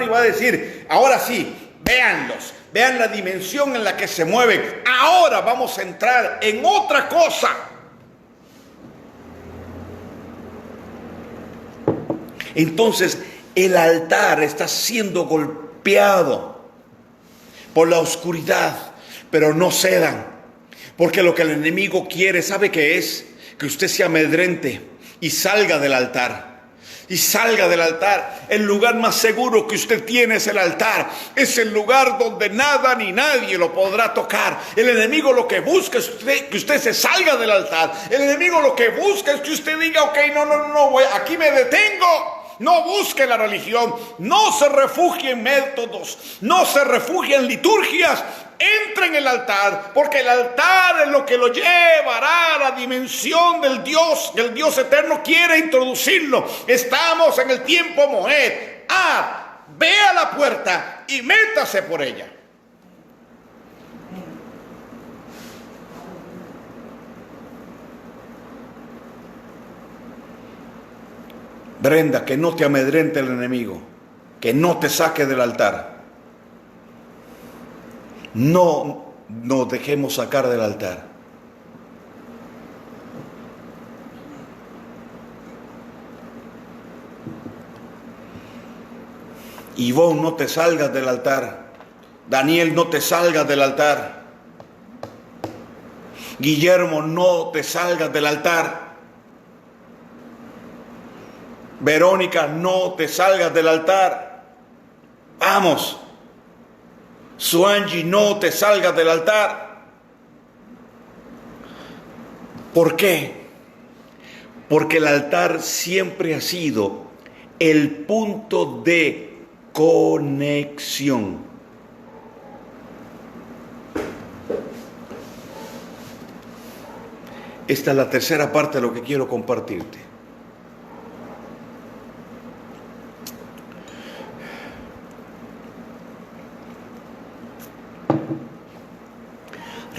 y va a decir, ahora sí, véanlos, vean la dimensión en la que se mueven. Ahora vamos a entrar en otra cosa. Entonces el altar está siendo golpeado por la oscuridad, pero no cedan. Porque lo que el enemigo quiere, ¿sabe qué es? Que usted se amedrente y salga del altar. Y salga del altar. El lugar más seguro que usted tiene es el altar. Es el lugar donde nada ni nadie lo podrá tocar. El enemigo lo que busca es que usted se salga del altar. El enemigo lo que busca es que usted diga, ok, no, aquí me detengo. No busque la religión, no se refugie en métodos, no se refugie en liturgias. Entre en el altar, porque el altar es lo que lo llevará a la dimensión del Dios, que el Dios eterno quiere introducirlo. Estamos en el tiempo Moed. Ve a la puerta y métase por ella. Brenda, que no te amedrente el enemigo, que no te saque del altar. No nos dejemos sacar del altar. Ivonne, no te salgas del altar. Daniel, no te salgas del altar. Guillermo, no te salgas del altar. Verónica, no te salgas del altar. Vamos. Suanji, no te salgas del altar. ¿Por qué? Porque el altar siempre ha sido el punto de conexión. Esta es la tercera parte de lo que quiero compartirte.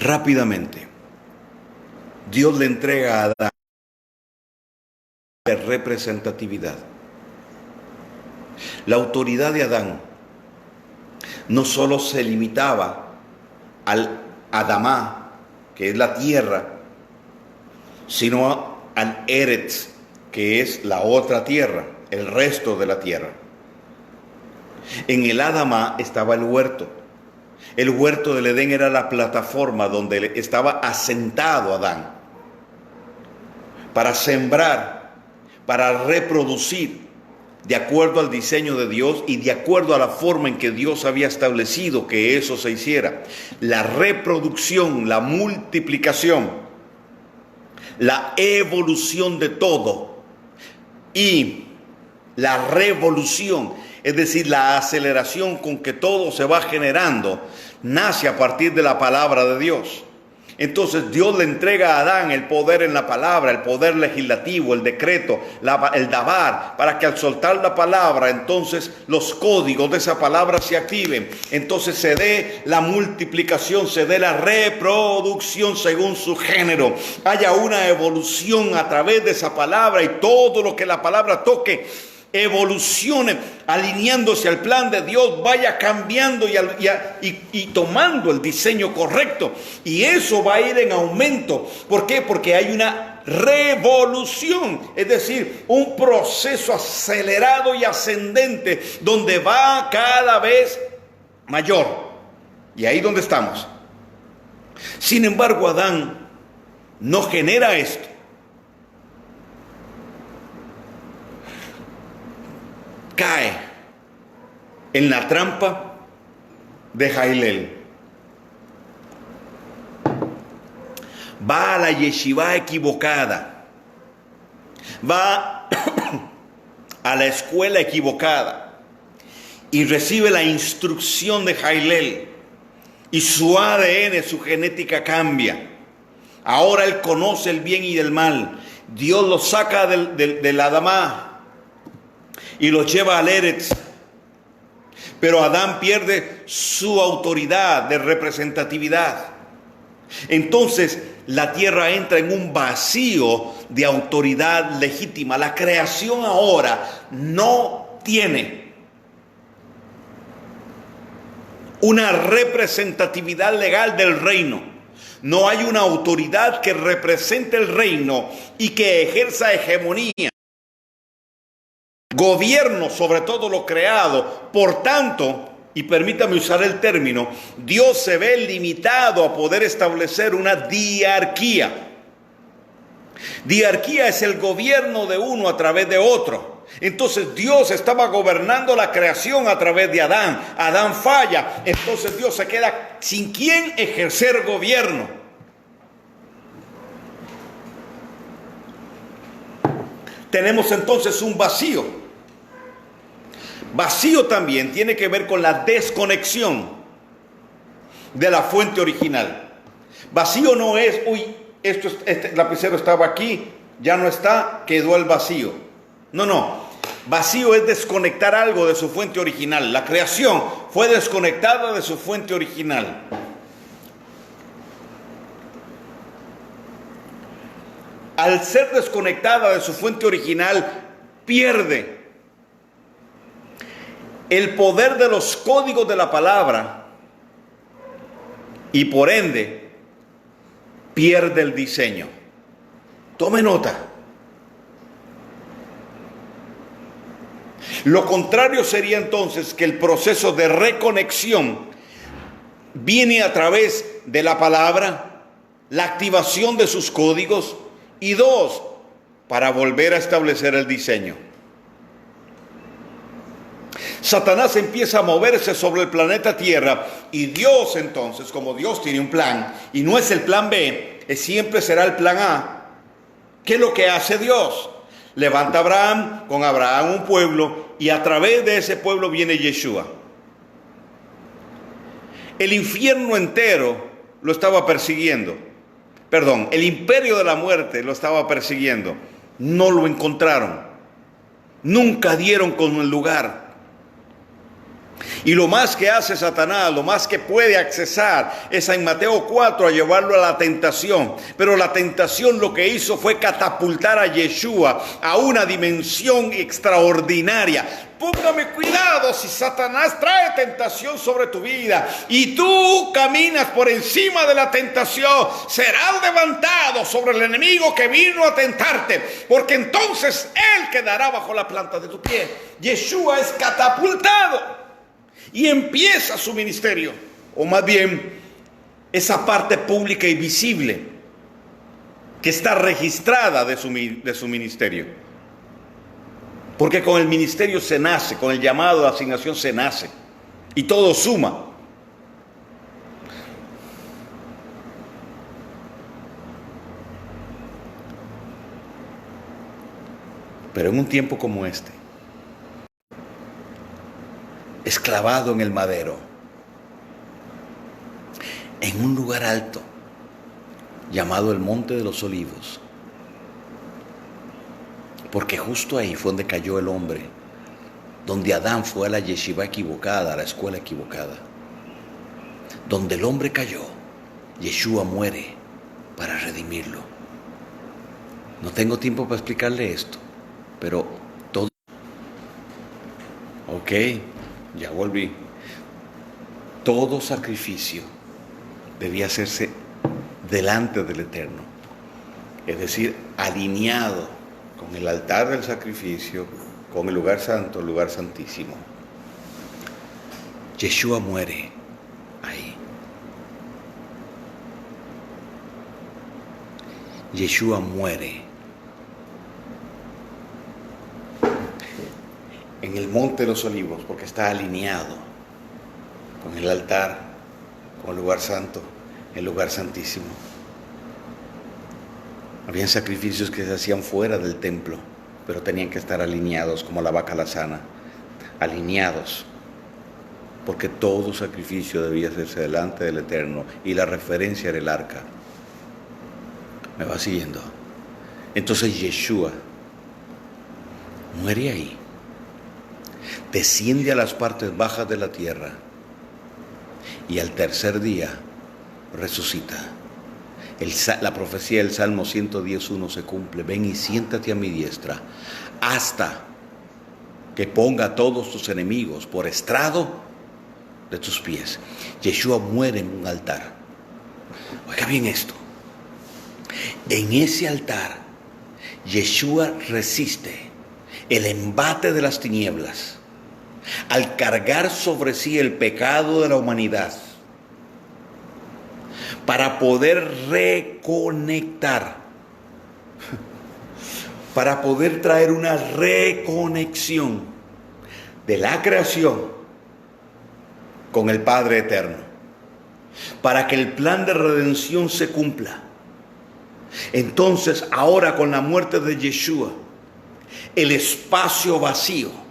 Rápidamente, Dios le entrega a Adán la representatividad. La autoridad de Adán no solo se limitaba al Adamá, que es la tierra, sino al Eretz, que es la otra tierra, el resto de la tierra. En el Adamá estaba el huerto. El huerto del Edén era la plataforma donde estaba asentado Adán para sembrar, para reproducir de acuerdo al diseño de Dios y de acuerdo a la forma en que Dios había establecido que eso se hiciera. La reproducción, la multiplicación, la evolución de todo y la revolución, es decir, la aceleración con que todo se va generando, nace a partir de la palabra de Dios. Entonces Dios le entrega a Adán el poder en la palabra, el poder legislativo, el decreto, el dabar, para que al soltar la palabra, entonces los códigos de esa palabra se activen. Entonces se dé la multiplicación, se dé la reproducción según su género. Haya una evolución a través de esa palabra y todo lo que la palabra toque evolucione, alineándose al plan de Dios, vaya cambiando y tomando el diseño correcto. Y eso va a ir en aumento. ¿Por qué? Porque hay una revolución, es decir, un proceso acelerado y ascendente donde va cada vez mayor. Y ahí donde estamos. Sin embargo, Adán no genera esto. Cae en la trampa de Jailel. Va a la yeshiva equivocada. Va a la escuela equivocada. Y recibe la instrucción de Jailel. Y su ADN, su genética cambia. Ahora él conoce el bien y el mal. Dios lo saca del Adamá y lo lleva al Eretz. Pero Adán pierde su autoridad de representatividad. Entonces la tierra entra en un vacío de autoridad legítima. La creación ahora no tiene una representatividad legal del reino. No hay una autoridad que represente el reino y que ejerza hegemonía, gobierno sobre todo lo creado. Por tanto, y permítame usar el término, Dios se ve limitado a poder establecer una diarquía. Diarquía es el gobierno de uno a través de otro. Entonces Dios estaba gobernando la creación a través de Adán. Adán falla, entonces Dios se queda sin quien ejercer gobierno. Tenemos entonces un vacío. Vacío también tiene que ver con la desconexión de la fuente original. Vacío no es, este lapicero estaba aquí, ya no está, quedó el vacío. No. Vacío es desconectar algo de su fuente original. La creación fue desconectada de su fuente original. Al ser desconectada de su fuente original, pierde el poder de los códigos de la palabra y por ende pierde el diseño. Tome nota. Lo contrario sería entonces que el proceso de reconexión viene a través de la palabra, la activación de sus códigos y dos, para volver a establecer el diseño. Satanás empieza a moverse sobre el planeta Tierra y Dios entonces, como Dios tiene un plan y no es el plan B, siempre será el plan A. ¿Qué es lo que hace Dios? Levanta a Abraham, con Abraham un pueblo y a través de ese pueblo viene Yeshua. El infierno entero lo estaba persiguiendo. El imperio de la muerte lo estaba persiguiendo. No lo encontraron. Nunca dieron con el lugar. Y lo más que hace Satanás, lo más que puede accesar es en Mateo 4 a llevarlo a la tentación. Pero la tentación lo que hizo fue catapultar a Yeshua a una dimensión extraordinaria. Póngame cuidado si Satanás trae tentación sobre tu vida y tú caminas por encima de la tentación, serás levantado sobre el enemigo que vino a tentarte, porque entonces él quedará bajo la planta de tu pie. Yeshua es catapultado y empieza su ministerio, o más bien esa parte pública y visible que está registrada de su ministerio. Porque con el ministerio se nace, con el llamado de asignación se nace. Y todo suma. Pero en un tiempo como este, esclavado en el madero, en un lugar alto, llamado el Monte de los Olivos, porque justo ahí fue donde cayó el hombre, donde Adán fue a la yeshiva equivocada, a la escuela equivocada. Donde el hombre cayó, Yeshua muere para redimirlo. No tengo tiempo para explicarle esto, pero todo... Ok, ya volví. Todo sacrificio debía hacerse delante del Eterno, es decir, alineado con el altar del sacrificio, con el lugar santo, el lugar santísimo. Yeshua muere ahí. Yeshua muere en el Monte de los Olivos porque está alineado con el altar, con el lugar santo, el lugar santísimo. Habían sacrificios que se hacían fuera del templo, pero tenían que estar alineados como la vaca lazana, alineados, porque todo sacrificio debía hacerse delante del Eterno y la referencia era el arca. ¿Me va siguiendo? Entonces Yeshua muere ahí, desciende a las partes bajas de la tierra y al tercer día resucita. La profecía del Salmo 110:1 se cumple. Ven y siéntate a mi diestra hasta que ponga a todos tus enemigos por estrado de tus pies. Yeshua muere en un altar. Oiga bien esto. En ese altar, Yeshua resiste el embate de las tinieblas al cargar sobre sí el pecado de la humanidad, para poder reconectar, para poder traer una reconexión de la creación con el Padre eterno, para que el plan de redención se cumpla. Entonces, ahora con la muerte de Yeshua, el espacio vacío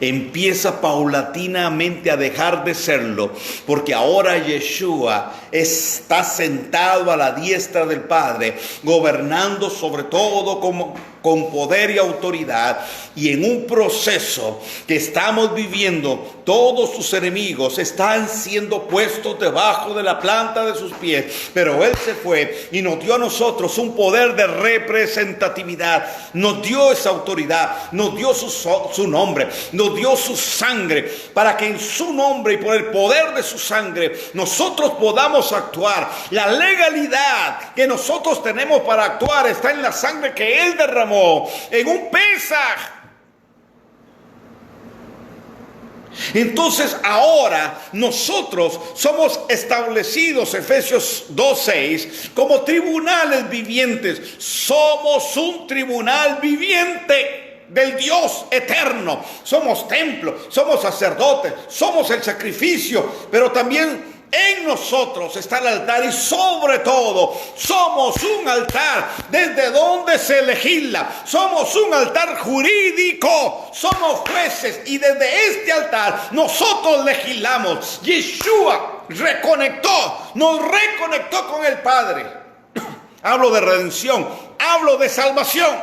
empieza paulatinamente a dejar de serlo, porque ahora Yeshua está sentado a la diestra del Padre, gobernando sobre todo con poder y autoridad, y en un proceso que estamos viviendo, todos sus enemigos están siendo puestos debajo de la planta de sus pies, pero Él se fue y nos dio a nosotros un poder de representatividad, nos dio esa autoridad, nos dio su nombre, nos dio su sangre, para que en su nombre y por el poder de su sangre nosotros podamos actuar. La legalidad que nosotros tenemos para actuar está en la sangre que Él derramó en un Pesaj. Entonces ahora nosotros somos establecidos, Efesios 2:6, como tribunales vivientes. Somos un tribunal viviente del Dios eterno. Somos templo, somos sacerdotes, somos el sacrificio, pero también en nosotros está el altar, y sobre todo somos un altar desde donde se legisla. Somos un altar jurídico, somos jueces, y desde este altar nosotros legislamos. Yeshua nos reconectó con el Padre. Hablo de redención, hablo de salvación,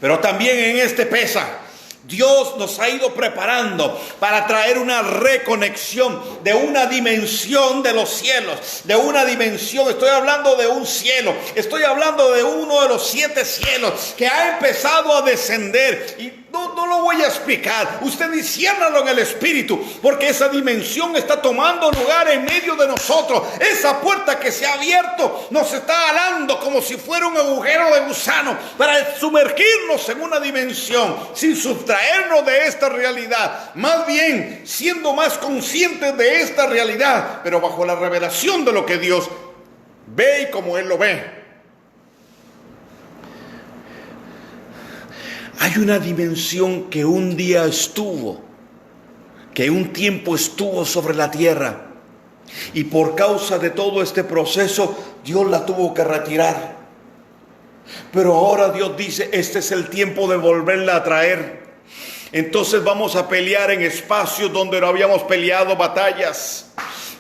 pero también en este Pesaj Dios nos ha ido preparando para traer una reconexión de una dimensión de los cielos, de una dimensión, estoy hablando de un cielo, estoy hablando de uno de los 7 cielos que ha empezado a descender, y no lo voy a explicar, usted disciérnalo en el espíritu, porque esa dimensión está tomando lugar en medio de nosotros. Esa puerta que se ha abierto nos está alando como si fuera un agujero de gusano para sumergirnos en una dimensión sin sustraernos de esta realidad, más bien siendo más conscientes de esta realidad, pero bajo la revelación de lo que Dios ve y como Él lo ve. Hay una dimensión que un día estuvo, que un tiempo estuvo sobre la tierra, y por causa de todo este proceso Dios la tuvo que retirar. Pero ahora Dios dice, este es el tiempo de volverla a traer. Entonces vamos a pelear en espacios donde no habíamos peleado batallas.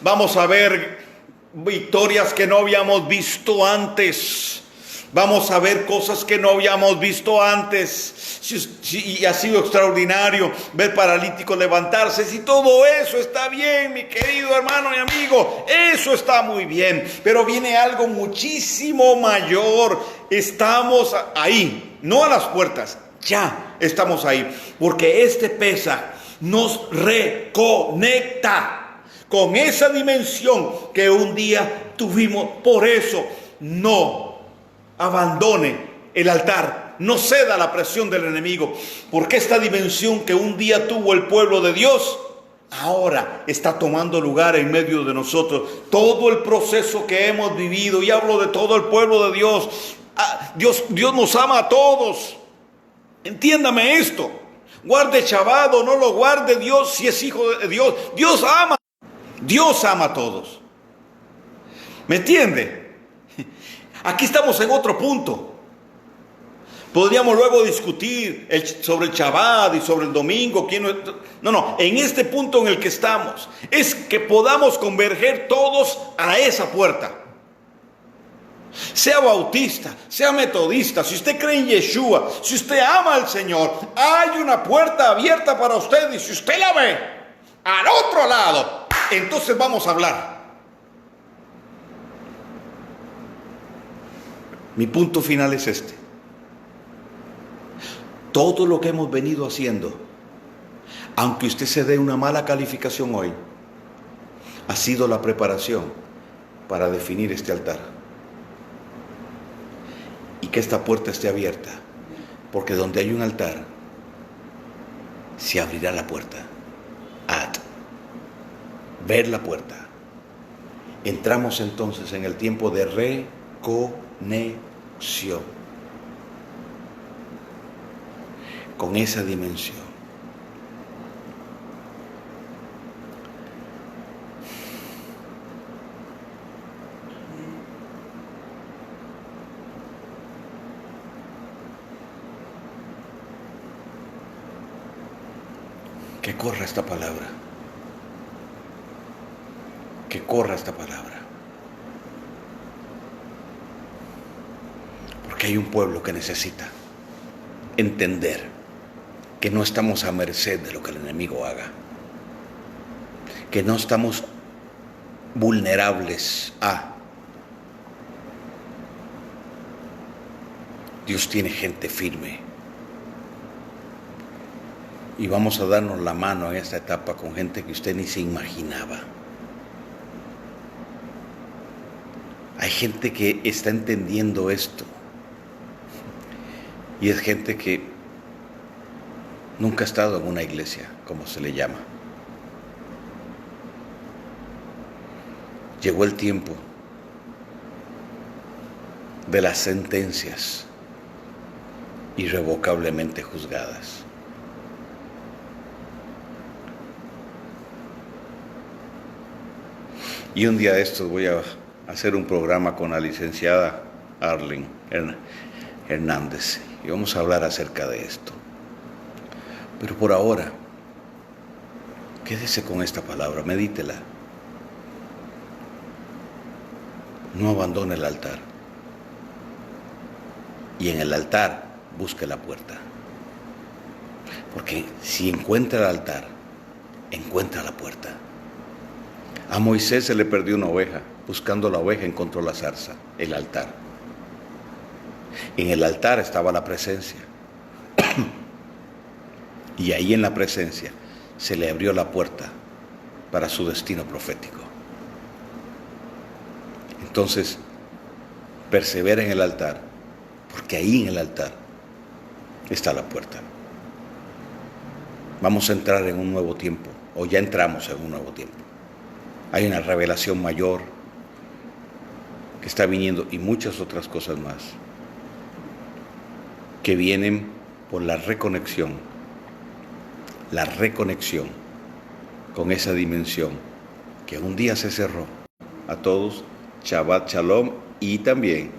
Vamos a ver victorias que no habíamos visto antes. Vamos a ver cosas que no habíamos visto antes. Y ha sido extraordinario ver paralíticos levantarse. Si todo eso está bien, mi querido hermano y amigo, eso está muy bien. Pero viene algo muchísimo mayor. Estamos ahí, no a las puertas, ya estamos ahí. Porque este Pesaj nos reconecta con esa dimensión que un día tuvimos. Por eso no abandone el altar, no ceda a la presión del enemigo, porque esta dimensión que un día tuvo el pueblo de Dios, ahora está tomando lugar en medio de nosotros. Todo el proceso que hemos vivido, y hablo de todo el pueblo de Dios, Dios nos ama a todos. Entiéndame esto. Guarde Shabbat o no lo guarde, Dios, si es hijo de Dios, Dios ama a todos. ¿Me entiende? Aquí estamos en otro punto. Podríamos luego discutir sobre el Shabbat y sobre el domingo. No, en este punto en el que estamos es que podamos converger todos a esa puerta. Sea bautista, sea metodista, si usted cree en Yeshua, si usted ama al Señor, hay una puerta abierta para usted, y si usted la ve al otro lado, entonces vamos a hablar. Mi punto final es este. Todo lo que hemos venido haciendo, aunque usted se dé una mala calificación hoy, ha sido la preparación para definir este altar. Y que esta puerta esté abierta, porque donde hay un altar, se abrirá la puerta. Ver la puerta. Entramos entonces en el tiempo de reconexión con esa dimensión. Que corra esta palabra. Que corra esta palabra. Porque hay un pueblo que necesita entender que no estamos a merced de lo que el enemigo haga. Que no estamos vulnerables a. Dios tiene gente firme. Y vamos a darnos la mano en esta etapa con gente que usted ni se imaginaba. Hay gente que está entendiendo esto. Y es gente que nunca ha estado en una iglesia, como se le llama. Llegó el tiempo de las sentencias irrevocablemente juzgadas. Y un día de estos voy a hacer un programa con la licenciada Arlene Hernández y vamos a hablar acerca de esto. Pero por ahora, quédese con esta palabra, medítela. No abandone el altar. Y en el altar busque la puerta. Porque si encuentra el altar, encuentra la puerta. A Moisés se le perdió una oveja. Buscando la oveja encontró la zarza, el altar. En el altar estaba la presencia. Y ahí en la presencia se le abrió la puerta para su destino profético. Entonces, persevera en el altar, porque ahí en el altar está la puerta. Vamos a entrar en un nuevo tiempo, o ya entramos en un nuevo tiempo. Hay una revelación mayor que está viniendo y muchas otras cosas más que vienen por la reconexión con esa dimensión que un día se cerró. A todos, Shabbat Shalom y también